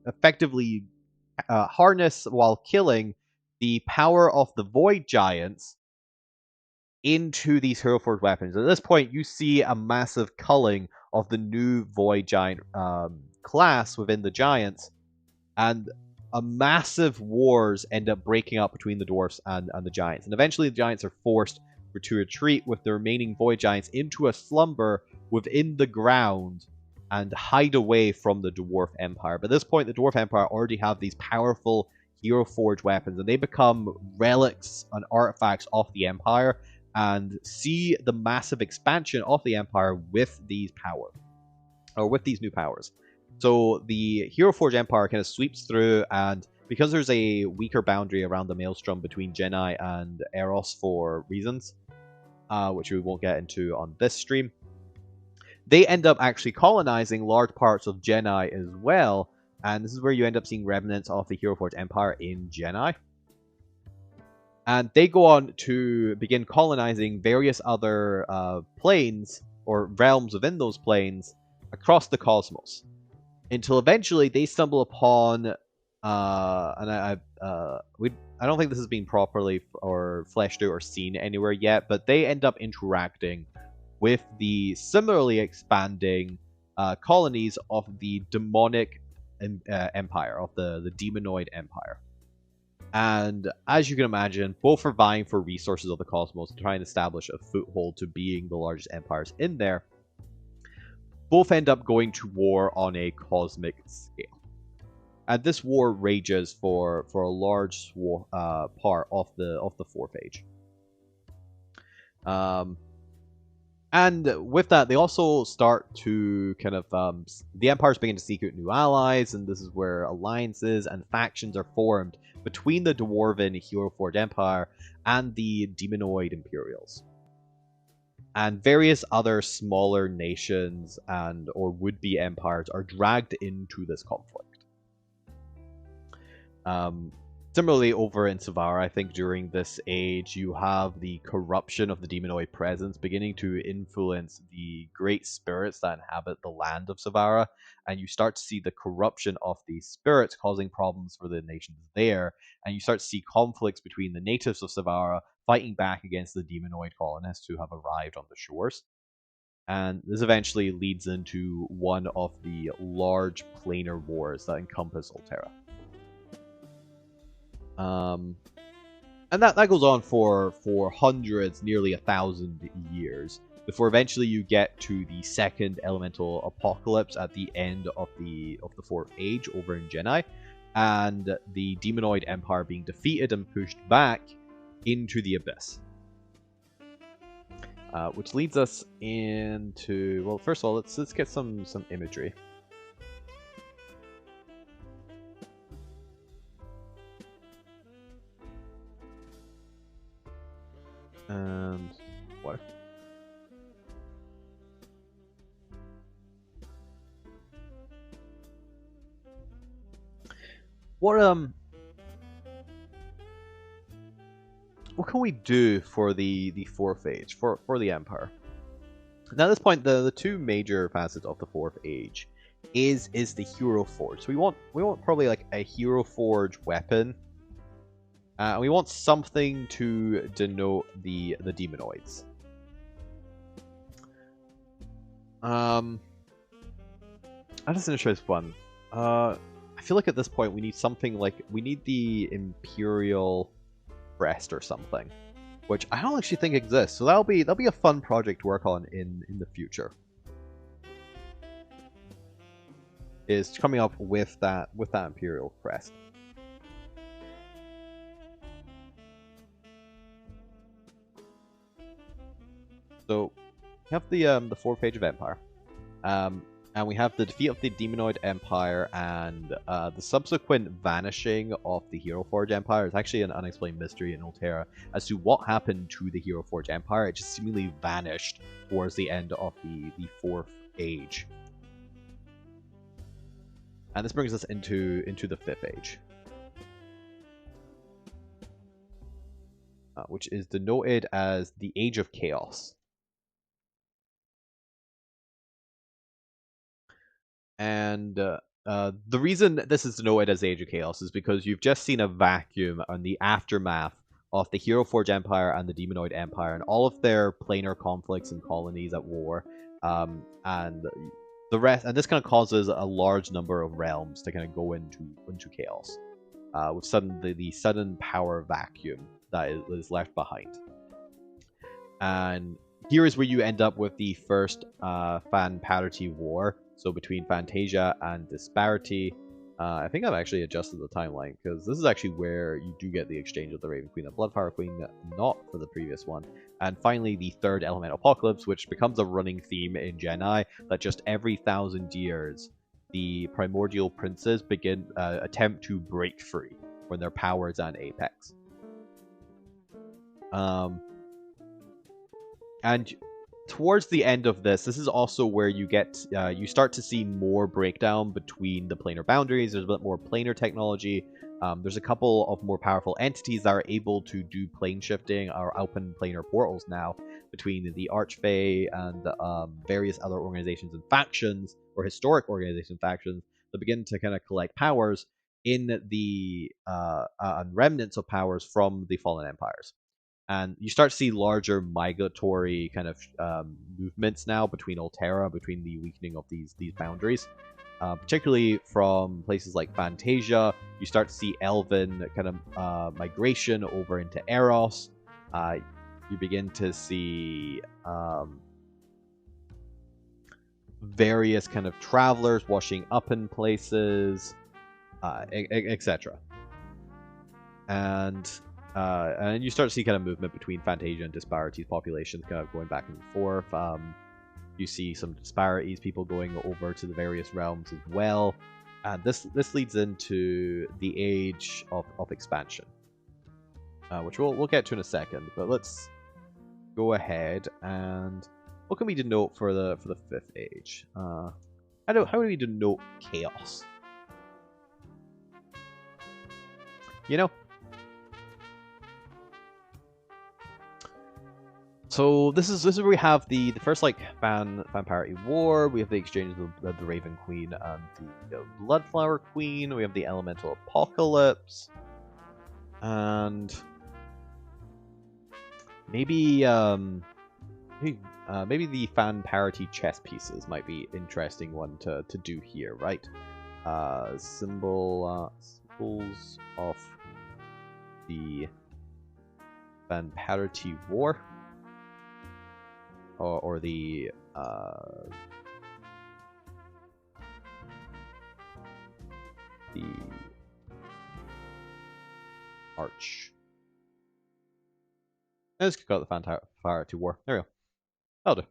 effectively harness, while killing, the power of the Void Giants into these Hero Forge weapons. At this point, you see a massive culling of the new Void Giant class within the Giants, and a massive wars end up breaking out between the dwarfs and the Giants. And eventually the Giants are forced to retreat with the remaining Void Giants into a slumber within the ground and hide away from the Dwarf Empire. But at this point, the Dwarf Empire already have these powerful Hero Forge weapons, and they become relics and artifacts of the Empire, and see the massive expansion of the Empire with these power, or with these new powers. So the Hero Forge Empire kind of sweeps through, and because there's a weaker boundary around the Maelstrom between Jedi and Eros for reasons, which we won't get into on this stream, they end up actually colonizing large parts of Jedi as well, and this is where you end up seeing remnants of the Hero Forge Empire in Jedi. And they go on to begin colonizing various other planes, or realms within those planes, across the cosmos. Until eventually they stumble upon, I don't think this has been properly or fleshed out or seen anywhere yet, but they end up interacting with the similarly expanding colonies of the demonic empire, of the demonoid empire. And as you can imagine, both are vying for resources of the cosmos to try and establish a foothold to being the largest empires in there. Both end up going to war on a cosmic scale. And this war rages for a large part of the fourth age. And with that, they also start to kind of the empires begin to seek out new allies, and this is where alliances and factions are formed between the Dwarven Hero Forge Empire and the Demonoid Imperials. And various other smaller nations and or would-be empires are dragged into this conflict. Similarly, over in Savara, I think during this age, you have the corruption of the demonoid presence beginning to influence the great spirits that inhabit the land of Savara, and you start to see the corruption of these spirits causing problems for the nations there, and you start to see conflicts between the natives of Savara fighting back against the demonoid colonists who have arrived on the shores. And this eventually leads into one of the large planar wars that encompass Alterra. And that goes on for hundreds, nearly 1,000 years, before eventually you get to the second elemental apocalypse at the end of the fourth age over in Jedi, and the demonoid empire being defeated and pushed back into the abyss. Which leads us into, well, first of all, let's get some imagery. And what? What can we do for the fourth age, for the Empire? Now at this point, the two major facets of the fourth age is the Hero Forge. So we want probably like a Hero Forge weapon. And we want something to denote the demonoids. That's an interesting one. I feel like at this point we need something like, we need the Imperial Crest or something, which I don't actually think exists. So that'll be a fun project to work on in the future. Is coming up with that Imperial Crest. So we have the fourth page of Empire, and we have the defeat of the Demonoid Empire and the subsequent vanishing of the Hero Forge Empire. It's actually an unexplained mystery in Alterra as to what happened to the Hero Forge Empire. It just seemingly vanished towards the end of the fourth age. And this brings us into the fifth age, which is denoted as the Age of Chaos. And the reason this is denoted as Age of Chaos is because you've just seen a vacuum on the aftermath of the Hero Forge Empire and the Demonoid Empire and all of their planar conflicts and colonies at war, and the rest. And this kind of causes a large number of realms to kind of go into chaos, with the sudden power vacuum that is left behind. And here is where you end up with the first fan parity war. So between Fantasia and Disparity, I think I've actually adjusted the timeline, because this is actually where you do get the exchange of the Raven Queen and Bloodfire Queen, not for the previous one. And finally, the third Elemental Apocalypse, which becomes a running theme in Jedi, that just every 1,000 years, the primordial princes attempt to break free when their power is at apex. And towards the end of this is also where you get you start to see more breakdown between the planar boundaries. There's a bit more planar technology. There's a couple of more powerful entities that are able to do plane shifting or open planar portals now between the Archfey and various other organizations and factions, or historic organization factions, that begin to kind of collect powers in the remnants of powers from the fallen empires. And you start to see larger migratory kind of movements now between Alterra, between the weakening of these boundaries. Particularly from places like Fantasia, you start to see elven kind of migration over into Eros. You begin to see various kind of travelers washing up in places, etc. And you start to see kind of movement between Fantasia and Disparities populations kind of going back and forth. You see some disparities, people going over to the various realms as well. And this leads into the age of expansion, which we'll get to in a second. But let's go ahead and what can we denote for the 5th age? How do we denote chaos? You know. So this is where we have the first like fan parity war. We have the exchange of the Raven Queen and the Bloodflower Queen. We have the Elemental Apocalypse, and maybe maybe the fan parity chess pieces might be interesting one to do here, right? Symbols of the fan parity war. Or the Arch. Let's go the Fanparity War. There we go. That'll do.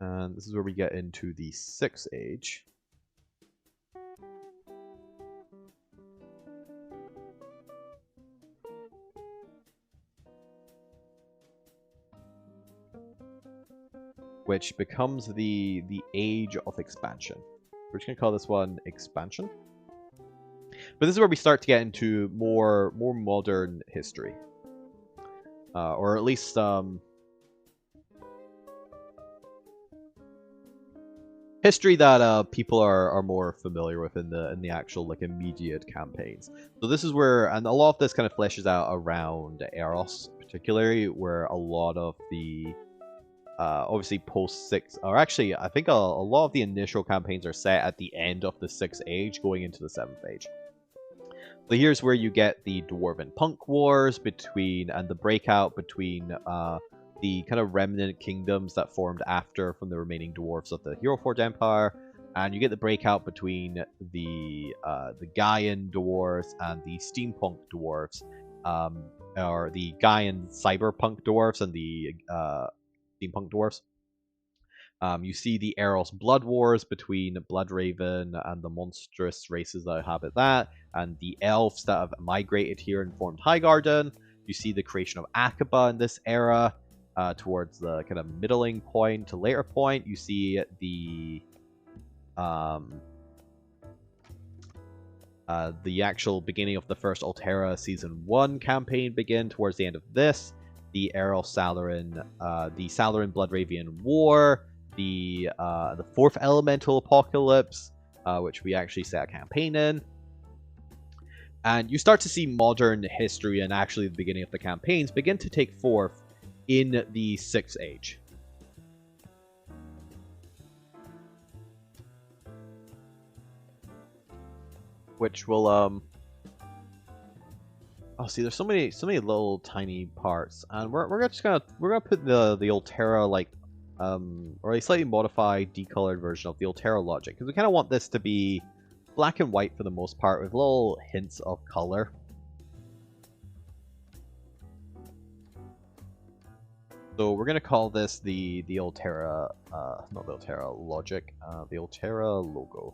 And this is where we get into the 6th age. Which becomes the age of expansion. We're just gonna call this one expansion. But this is where we start to get into more modern history, or at least history that people are more familiar with in the actual like immediate campaigns. So this is where, and a lot of this kind of fleshes out around Eros, particularly where a lot of the obviously post 6, or actually I think a lot of the initial campaigns are set at the end of the 6th age going into the 7th age. So here's where you get the Dwarven Punk Wars and the breakout between the kind of remnant kingdoms that formed after from the remaining dwarves of the Hero Forge Empire, and you get the breakout between the Gaian dwarves and the steampunk dwarves, or the Gaian cyberpunk dwarves and the steampunk dwarves. You see the Eros Blood Wars between Bloodraven and the monstrous races that inhabit that, and the elves that have migrated here and formed Highgarden. You see the creation of Akaba in this era, towards the kind of middling point to later point. You see the actual beginning of the first Alterra Season 1 campaign begin towards the end of this. The Eros Salarin, the Salarin Bloodravian War, the 4th Elemental Apocalypse, which we actually set a campaign in. And you start to see modern history and actually the beginning of the campaigns begin to take forth in the 6th age. Which will oh, see, there's so many little tiny parts, and we're just gonna put the Alterra like or a slightly modified, decolored version of the Alterra logic, because we kind of want this to be black and white for the most part, with little hints of color. So we're gonna call this the Alterra, not the Alterra logic, the Alterra logo.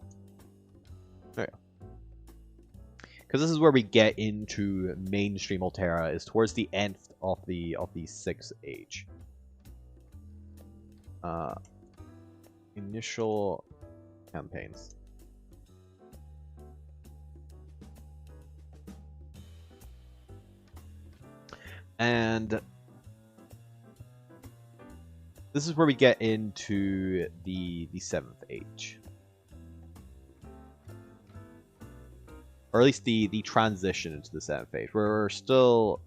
There you go. Because this is where we get into mainstream Alterra, is towards the end of the 6th age. Initial campaigns. And this is where we get into the 7th age. Or at least the transition into the 7th age. We're still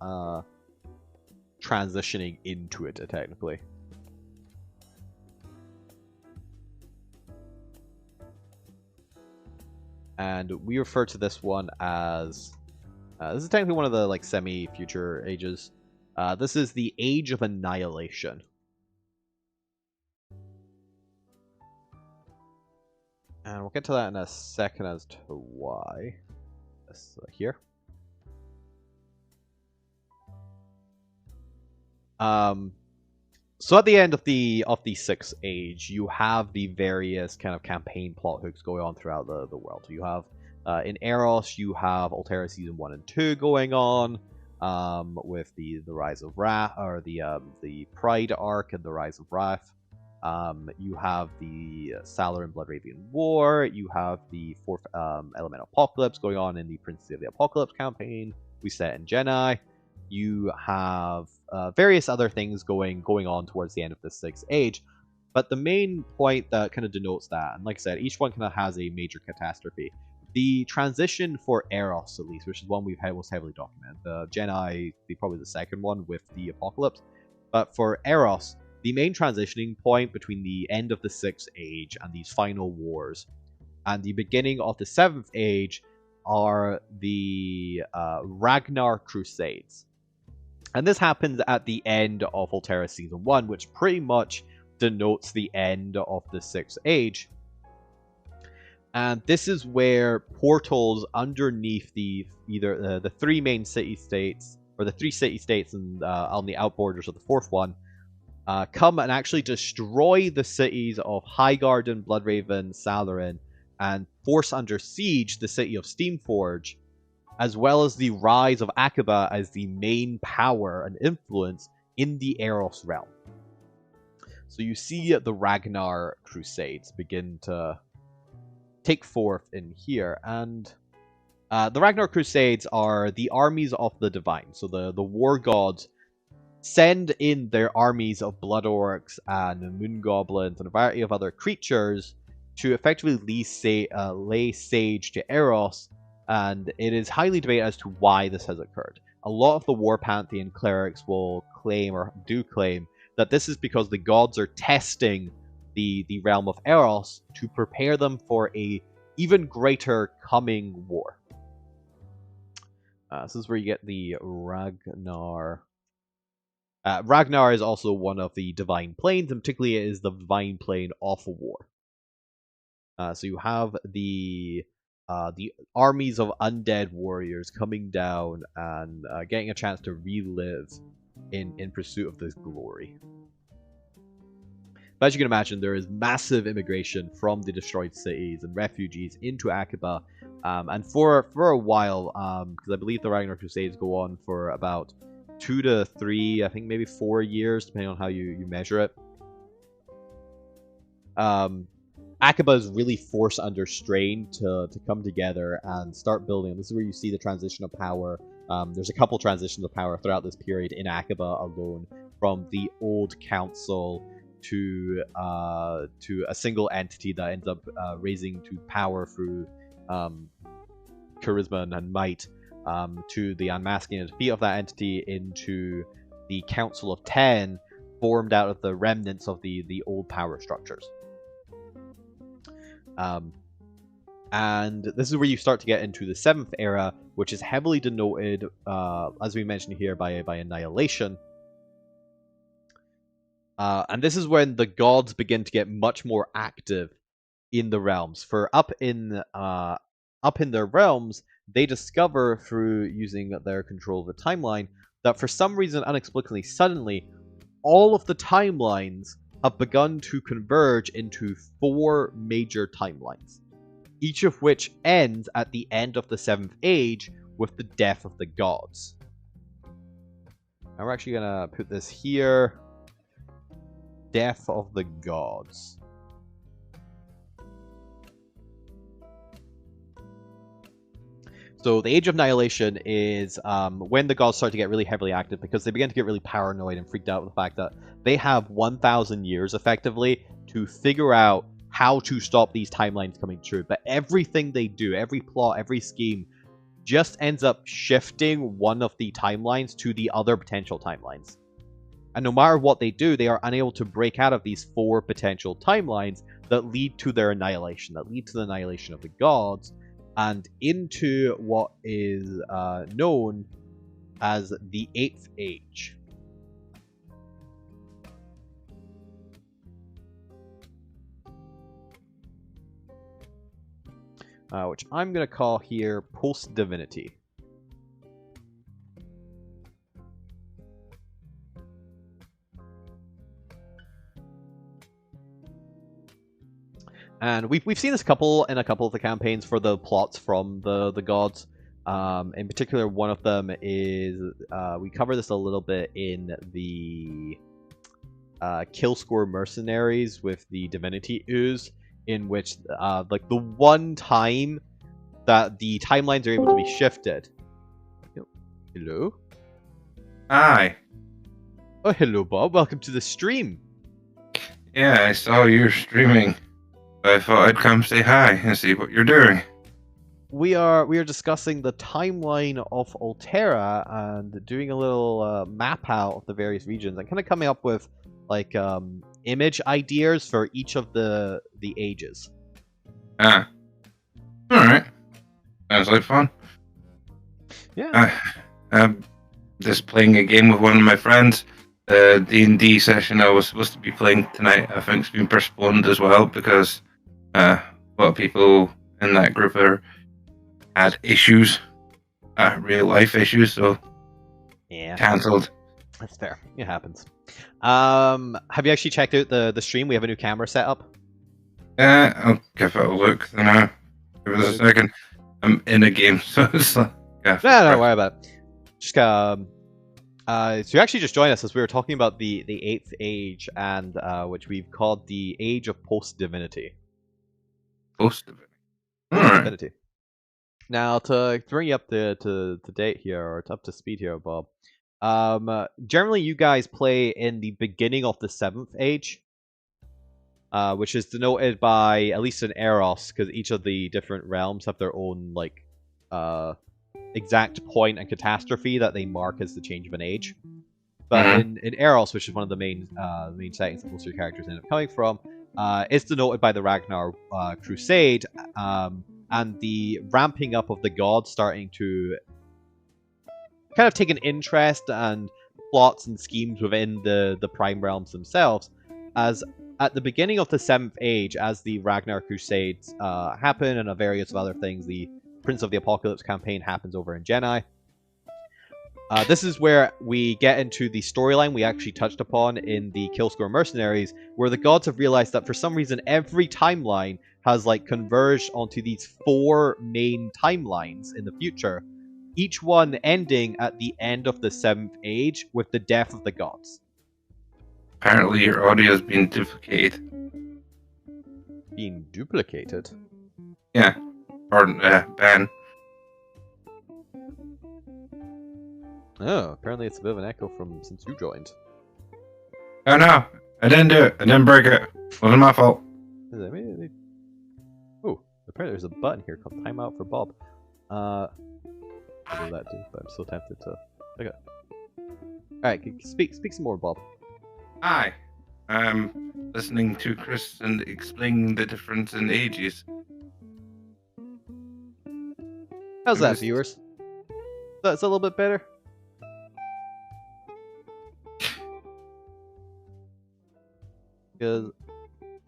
transitioning into it, technically. And we refer to this one as... this is technically one of the like semi-future ages. This is the Age of Annihilation. And we'll get to that in a second as to why. This here. So at the end of the 6th age, you have the various kind of campaign plot hooks going on throughout the world. You have in Eros, you have Alterra Season 1 and 2 going on, with the Rise of Wrath, or the Pride arc and the Rise of Wrath. You have the Salaran Bloodraven War. You have the 4th Elemental Apocalypse going on in the Princess of the Apocalypse campaign we set in Jedi. You have various other things going on towards the end of the 6th age. But the main point that kind of denotes that, and like I said, each one kind of has a major catastrophe. The transition for Eros, at least, which is one we've had most heavily documented. The Jedi, probably the second one with the Apocalypse. But for Eros, the main transitioning point between the end of the 6th age and these final wars and the beginning of the 7th age are the Ragnar Crusades. And this happens at the end of Alterra Season 1, which pretty much denotes the end of the 6th age. And this is where portals underneath either the 3 main city-states, or the 3 city-states and on the outborders of the 4th one, come and actually destroy the cities of Highgarden, Bloodraven, Salaran, and force under siege the city of Steamforge, as well as the rise of Aqaba as the main power and influence in the Eros realm. So you see the Ragnar Crusades begin to take forth in here, and the Ragnar Crusades are the armies of the Divine. So the war gods send in their armies of blood orcs and moon goblins and a variety of other creatures to effectively lay siege to Eros, and it is highly debated as to why this has occurred. A lot of the War Pantheon clerics will claim, or do claim, that this is because the gods are testing the realm of Eros to prepare them for a even greater coming war. This is where you get the Ragnar. Ragnar is also one of the Divine Planes, and particularly it is the Divine Plane of a war. So you have the armies of undead warriors coming down and getting a chance to relive in pursuit of this glory. But as you can imagine, there is massive immigration from the destroyed cities and refugees into Aqaba, and for a while, because I believe the Ragnar Crusades go on for about 2 to 3, I think maybe 4 years, depending on how you measure it. Aqaba is really forced under strain to come together and start building. This is where you see the transition of power. There's a couple transitions of power throughout this period in Aqaba alone, from the old council to a single entity that ends up raising to power through charisma and might, to the unmasking and defeat of that entity into the Council of 10, formed out of the remnants of the old power structures. And this is where you start to get into the 7th era, which is heavily denoted, as we mentioned here, by annihilation. And this is when the gods begin to get much more active in the realms. For up in their realms, they discover through using their control of the timeline that for some reason, inexplicably, suddenly, all of the timelines have begun to converge into 4 major timelines, each of which ends at the end of the 7th age with the death of the gods. And we're actually gonna put this here. Death of the gods. So the Age of Annihilation is when the gods start to get really heavily active because they begin to get really paranoid and freaked out with the fact that they have 1,000 years effectively to figure out how to stop these timelines coming true. But everything they do, every plot, every scheme, just ends up shifting one of the timelines to the other potential timelines. And no matter what they do, they are unable to break out of these 4 potential timelines that lead to their annihilation, that lead to the annihilation of the gods, and into what is known as the 8th Age. Which I'm going to call here Post-Divinity. And we've seen this in a couple of the campaigns for the plots from the gods. In particular, one of them is we cover this a little bit in the Kill Score Mercenaries with the Divinity Ooze, in which like the one time that the timelines are able to be shifted. Hello. Hi. Oh, hello, Bob. Welcome to the stream. Yeah, I saw you streaming. I thought I'd come say hi and see what you're doing. We are discussing the timeline of Alterra and doing a little map out of the various regions and kind of coming up with like image ideas for each of the ages. Ah. Alright. Sounds like fun. Yeah. Just playing a game with one of my friends. The D&D session I was supposed to be playing tonight, I think, has been postponed as well because a lot of people in that group had issues, real life issues, so Yeah. cancelled. That's fair. It happens. Have you actually checked out the stream? We have a new camera set up. I'll give it a look. Then give it a second. I'm in a game, so it's like No, don't worry about it. Just so you actually just joined us as we were talking about the 8th age and which we've called the Age of Post-Divinity. Post-Divinity. Post-Divinity. Now, to bring you up to date here, or up to speed here, Bob. Generally, you guys play in the beginning of the 7th age, which is denoted by, at least in Eros, because each of the different realms have their own like exact point and catastrophe that they mark as the change of an age. But in Eros, which is one of the main settings that most of your characters end up coming from, it's denoted by the Ragnar Crusade, and the ramping up of the gods starting to kind of take an interest and plots and schemes within the Prime Realms themselves, as at the beginning of the 7th Age, as the Ragnar Crusades happen and various other things, the Prince of the Apocalypse campaign happens over in Jedi. This is where we get into the storyline we actually touched upon in the Kill Score Mercenaries, where the gods have realized that for some reason every timeline has like converged onto these 4 main timelines in the future, each one ending at the end of the 7th age with the death of the gods. Apparently your audio has been duplicated. Being duplicated? Yeah. Or banned. Oh, apparently it's a bit of an echo from since you joined. Oh no, I didn't do it. I didn't break it. Wasn't my fault. Oh, apparently there's a button here called Timeout for Bob. I know that too, but I'm still tempted to. Okay. Alright, speak some more, Bob. Hi. I'm listening to Chris and explaining the difference in ages. How's that, viewers? That's a little bit better? Because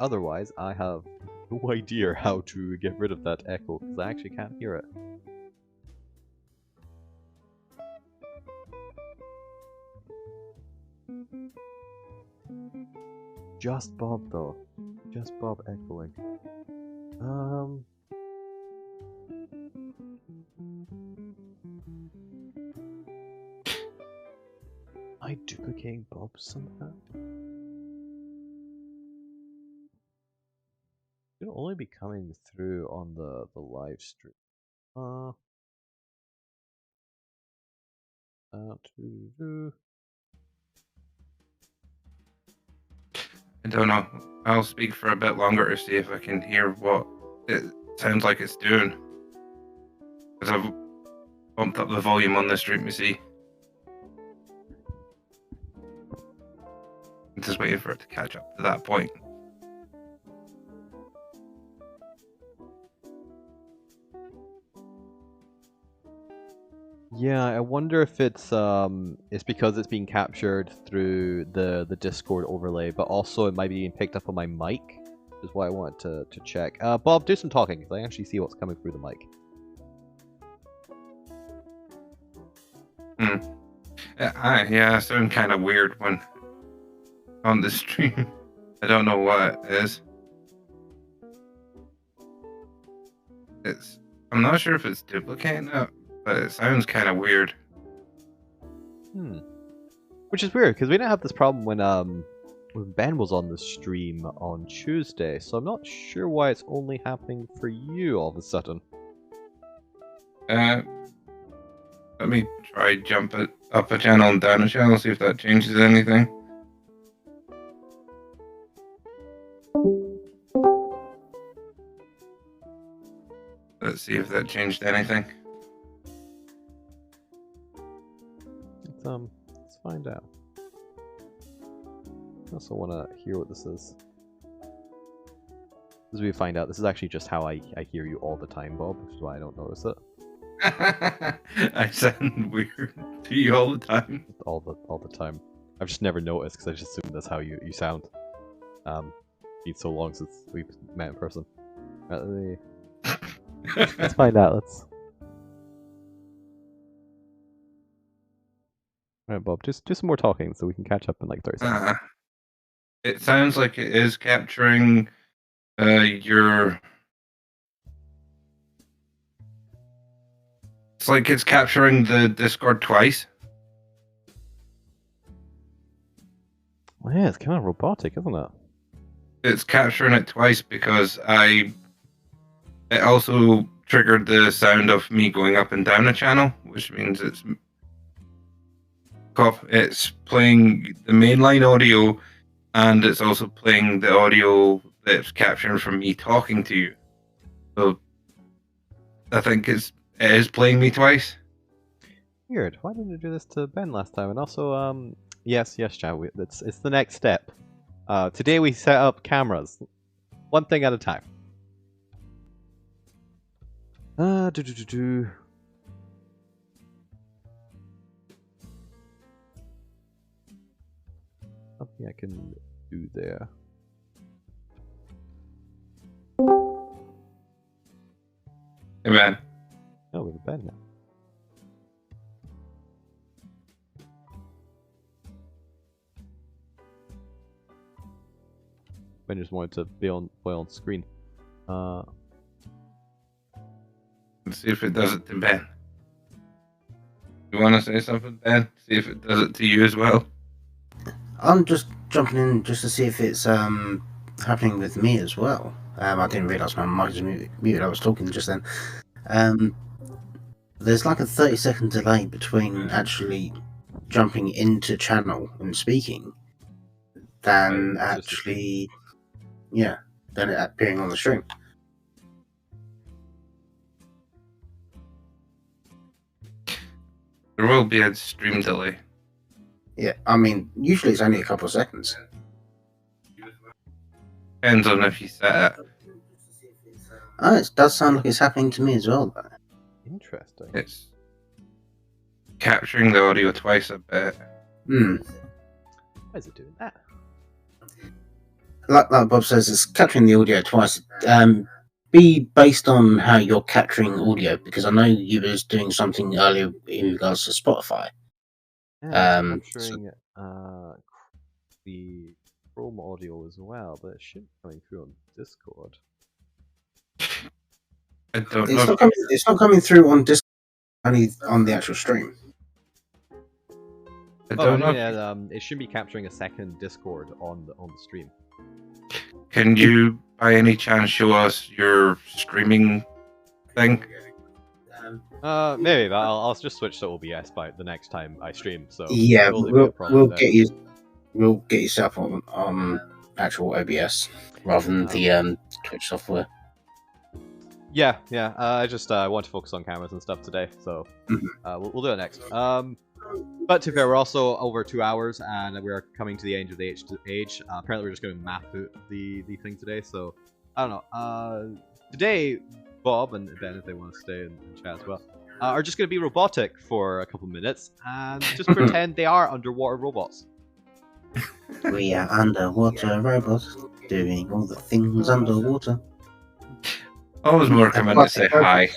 otherwise, I have no idea how to get rid of that echo, because I actually can't hear it. Just Bob though. Just Bob echoing. Am I duplicating Bob somehow? It'll only be coming through on the live stream. I don't know. I'll speak for a bit longer to see if I can hear what it sounds like it's doing. Because I've bumped up the volume on the stream, you see. I'm just waiting for it to catch up to that point. Yeah, I wonder if it's because it's being captured through the Discord overlay, but also it might be being picked up on my mic, is what I wanted to check. Bob, do some talking, because I actually see what's coming through the mic. Yeah, I sound kind of weird when on the stream. I don't know what it is. I'm not sure if it's duplicating it, but it sounds kind of weird. Which is weird, because we didn't have this problem when Ben was on the stream on Tuesday, so I'm not sure why it's only happening for you all of a sudden. Let me try jump it up a channel and down a channel, see if that changes anything. Let's see if that changed anything. Let's find out. I also want to hear what this is. As we find out, this is actually just how I hear you all the time, Bob, which is why I don't notice it. I sound weird to you all the time. All the time. I've just never noticed because I just assume that's how you sound. Been so long since we've met in person. Let's find out. Alright, Bob, just do some more talking so we can catch up in like 30 seconds. It sounds like it is capturing your... It's like it's capturing the Discord twice. Well, yeah, it's kind of robotic, isn't it? It's capturing it twice because it also triggered the sound of me going up and down a channel, which means it's playing the mainline audio, and it's also playing the audio that's capturing from me talking to you. So I think it is playing me twice. Weird. Why didn't you do this to Ben last time? And also, yes, Chad, it's the next step. Today we set up cameras, one thing at a time. Something I can do there. Hey, Ben. Oh, we have a Ben now. Ben just wanted to be on screen. Let's see if it does it to Ben. You want to say something, Ben? See if it does it to you as well. I'm just jumping in just to see if it's happening with me as well. I didn't realise my mic was muted. I was talking just then. There's like a 30-second delay between actually jumping into channel and speaking than actually, than it appearing on the stream. There will be a stream delay. Yeah, I mean, usually it's only a couple of seconds. Depends on if you set it. Oh, it does sound like it's happening to me as well, though. Interesting. It's capturing the audio twice a bit. Why is it doing that? Like Bob says, it's capturing the audio twice. Be based on how you're capturing audio, because I know you was doing something earlier in regards to Spotify. Yeah, capturing the Chrome audio as well, but it should be coming through on Discord. I don't It's know. not coming through on Discord, only on the actual stream. I Oh, don't know. yeah, it should be capturing a second Discord on the stream. Can you, by any chance, show us your streaming thing? Maybe, but I'll just switch to OBS by the next time I stream. So Yeah, it will be a problem we'll there. get you set up on actual OBS rather than the Twitch software. Yeah. I just want to focus on cameras and stuff today, so we'll do it next. But to be fair, we're also over 2 hours, and we're coming to the end of the age. Apparently, we're just going to map out the thing today. So I don't know. Today, Bob and Ben, if they want to stay and chat as well, are just going to be robotic for a couple minutes and just pretend they are underwater robots. We are underwater robots doing all the things underwater. I was more coming to say hi.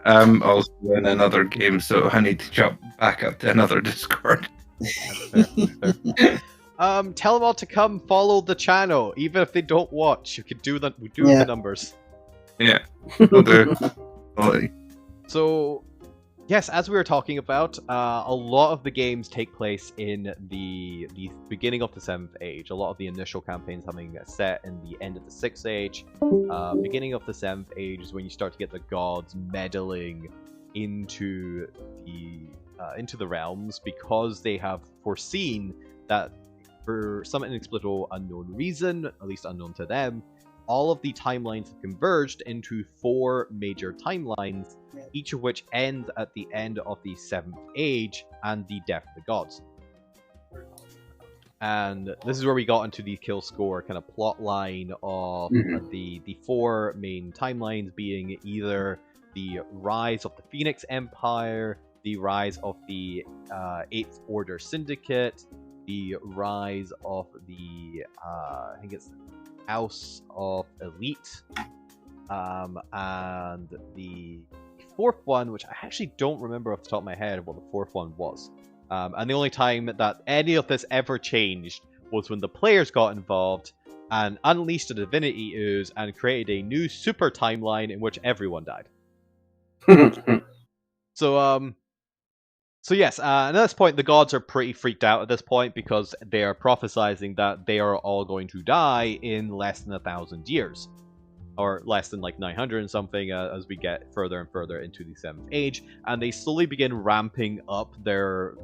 I'm also in another game, so I need to jump back up to another Discord. Fair. Tell them all to come follow the channel, even if they don't watch. You can do the numbers. Yeah, will do. So, yes, as we were talking about, a lot of the games take place in the beginning of the 7th Age. A lot of the initial campaigns having set in the end of the 6th Age. Beginning of the 7th Age is when you start to get the gods meddling into the realms, because they have foreseen that for some inexplicable unknown reason, at least unknown to them, all of the timelines have converged into 4 major timelines, each of which ends at the end of the 7th Age and the death of the gods. And this is where we got into the kill score kind of plot line of the 4 main timelines being either the rise of the Phoenix Empire, the rise of the 8th Order Syndicate, the rise of the I think it's House of Elite, and the 4th one, which I actually don't remember off the top of my head what the 4th one was. And the only time that any of this ever changed was when the players got involved and unleashed a divinity ooze and created a new super timeline in which everyone died. So yes, at this point the gods are pretty freaked out at this point, because they are prophesizing that they are all going to die in less than 1,000 years. Or less than like 900 and something as we get further and further into the 7th Age. And they slowly begin ramping up their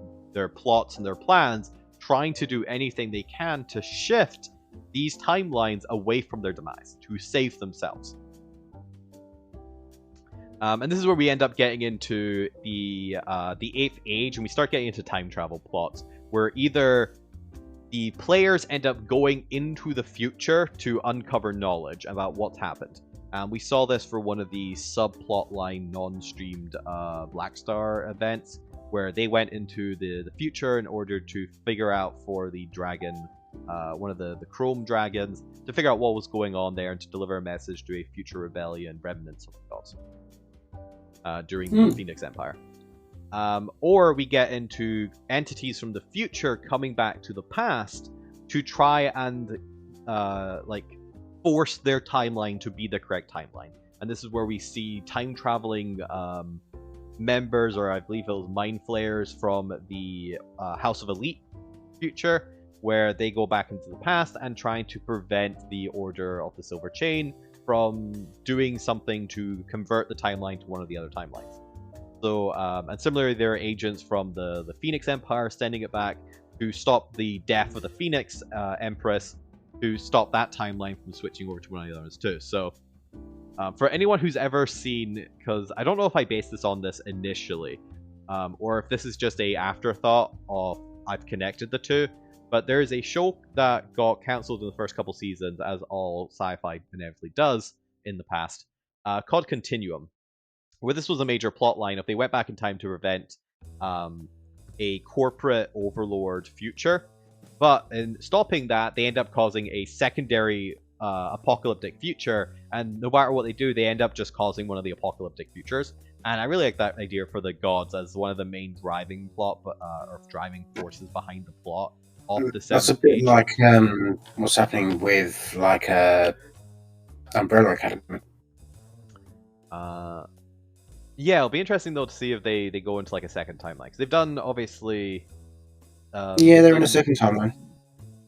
plots and their plans, trying to do anything they can to shift these timelines away from their demise, to save themselves. And this is where we end up getting into the 8th Age, and we start getting into time travel plots, where either the players end up going into the future to uncover knowledge about what's happened. And we saw this for one of the subplot line non-streamed Black Star events, where they went into the future in order to figure out for the dragon, one of the Chrome dragons, to figure out what was going on there and to deliver a message to a future rebellion remnants of the gods during the Phoenix Empire. Or we get into entities from the future coming back to the past to try and force their timeline to be the correct timeline. And this is where we see time traveling members, or I believe it was mind flayers from the House of Elite future, where they go back into the past and trying to prevent the Order of the Silver Chain from doing something to convert the timeline to one of the other timelines. So, and similarly, there are agents from the Phoenix Empire sending it back to stop the death of the Phoenix Empress, to stop that timeline from switching over to one of the others too. So, for anyone who's ever seen, because I don't know if I based this on this initially, or if this is just a afterthought of I've connected the two, but there is a show that got cancelled in the first couple seasons, as all sci-fi inevitably does in the past, called Continuum, where this was a major plot line. If they went back in time to prevent a corporate overlord future, but in stopping that, they end up causing a secondary apocalyptic future, and no matter what they do, they end up just causing one of the apocalyptic futures. And I really like that idea for the gods as one of the main driving plot, or driving forces behind the plot, off the That's a 7th bit age. like what's happening with like Umbrella Academy. Yeah, it'll be interesting though to see if they go into like a second timeline, because they've done obviously. Yeah, they've they're in a done- second timeline.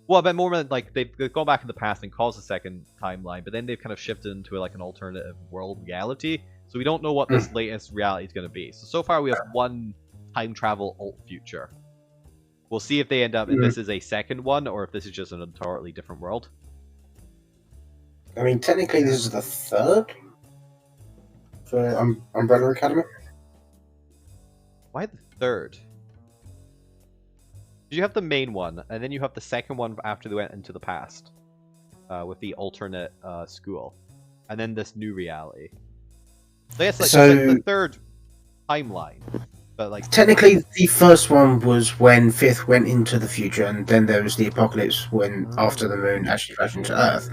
Well, but more like they've gone back in the past and caused a second timeline, but then they've kind of shifted into like an alternative world reality. So we don't know what this latest reality is going to be. So far we have one time travel alt future. We'll see if they end up if this is a second one or if this is just an entirely different world. I mean, technically, this is the third for Umbrella Academy. Why the third? You have the main one, and then you have the second one after they went into the past, with the alternate school, and then this new reality. So yes, like the third timeline, but like technically, the first one was when Fifth went into the future, and then there was the apocalypse when after the moon actually crashed into Earth.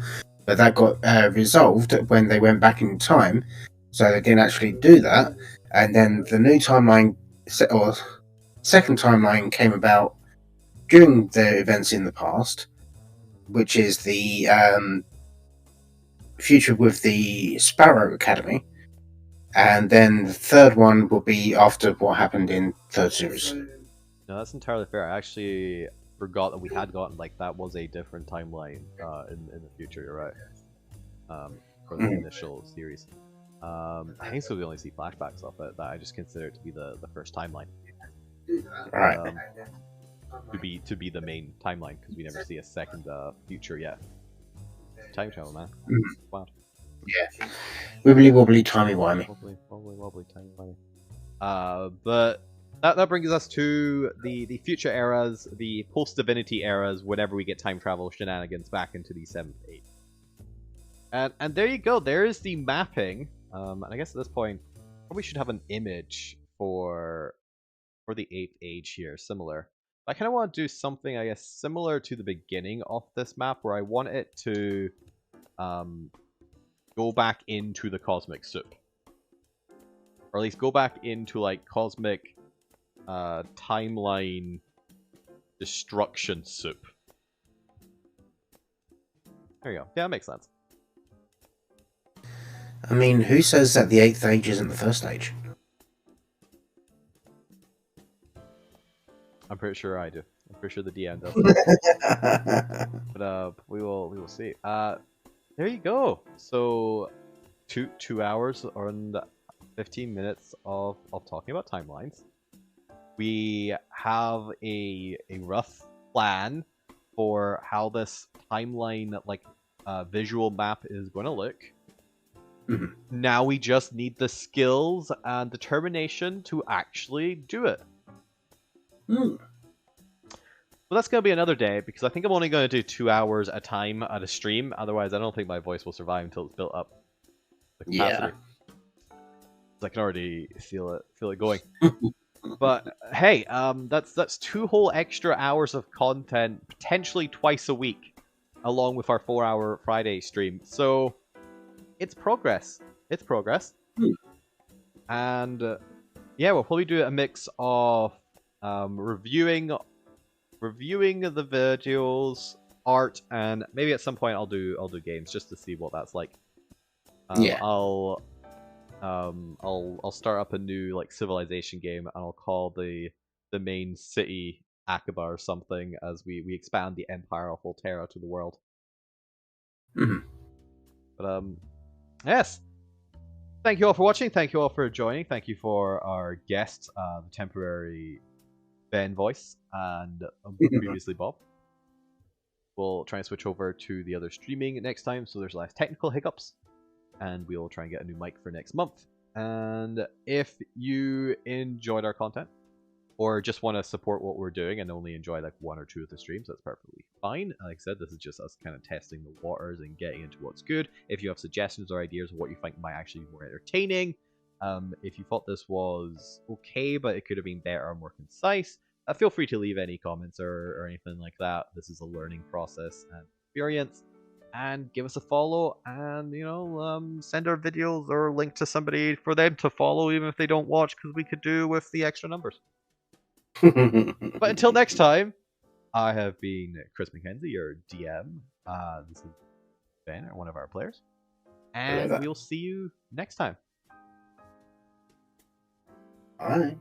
But that got resolved when they went back in time, so they didn't actually do that. And then the new timeline, or second timeline, came about during the events in the past, which is the future with the Sparrow Academy, and then the third one will be after what happened in third series. No, that's entirely fair. I actually forgot that we had gotten like that was a different timeline in the future. You're right. For the initial series. I think so. We only see flashbacks of it. That I just consider it to be the first timeline. Right. To be the main timeline, because we never see a second future yet. Time travel, man. Wow. Yeah. Wibbly wobbly, timey wimey. Wobbly, timey wimey. But that brings us to the future eras, the post-divinity eras, whenever we get time travel shenanigans back into the 7th age. And there you go. There is the mapping. And I guess at this point, probably should have an image for the 8th age here, similar. I kind of want to do something, I guess, similar to the beginning of this map, where I want it to go back into the cosmic soup. Or at least go back into, like, cosmic timeline destruction soup. There you go. Yeah, that makes sense. I mean, who says that the 8th age isn't the first age? I'm pretty sure I do. I'm pretty sure the DM does. But we will see. There you go. So 2 hours and 15 minutes of talking about timelines. We have a rough plan for how this timeline visual map is going to look. Now we just need the skills and determination to actually do it. Well, that's going to be another day, because I think I'm only going to do 2 hours at a time at a stream. Otherwise, I don't think my voice will survive until it's built up. The capacity. Yeah. I can already feel it going. But hey, that's 2 whole extra hours of content, potentially twice a week, along with our 4-hour Friday stream. So it's progress. It's progress. And yeah, we'll probably do a mix of reviewing the videos, art, and maybe at some point I'll do games just to see what that's like. Yeah. I'll start up a new civilization game, and I'll call the main city Aqaba or something, as we expand the empire of Alterra to the world. But yes. Thank you all for watching. Thank you all for joining. Thank you for our guests, the temporary Ben voice and previously Bob. We'll try and switch over to the other streaming next time, so there's less technical hiccups, and we'll try and get a new mic for next month. And if you enjoyed our content, or just want to support what we're doing and only enjoy 1 or 2 of the streams, that's perfectly fine. Like I said, this is just us kind of testing the waters and getting into what's good. If you have suggestions or ideas of what you think might actually be more entertaining, if you thought this was okay but it could have been better or more concise, feel free to leave any comments or anything like that. This is a learning process and experience. And give us a follow, and send our videos or link to somebody for them to follow, even if they don't watch, because we could do with the extra numbers. But until next time, I have been Chris McKenzie, your DM. This is Ben, one of our players. And there. we'll see you next time. Bye.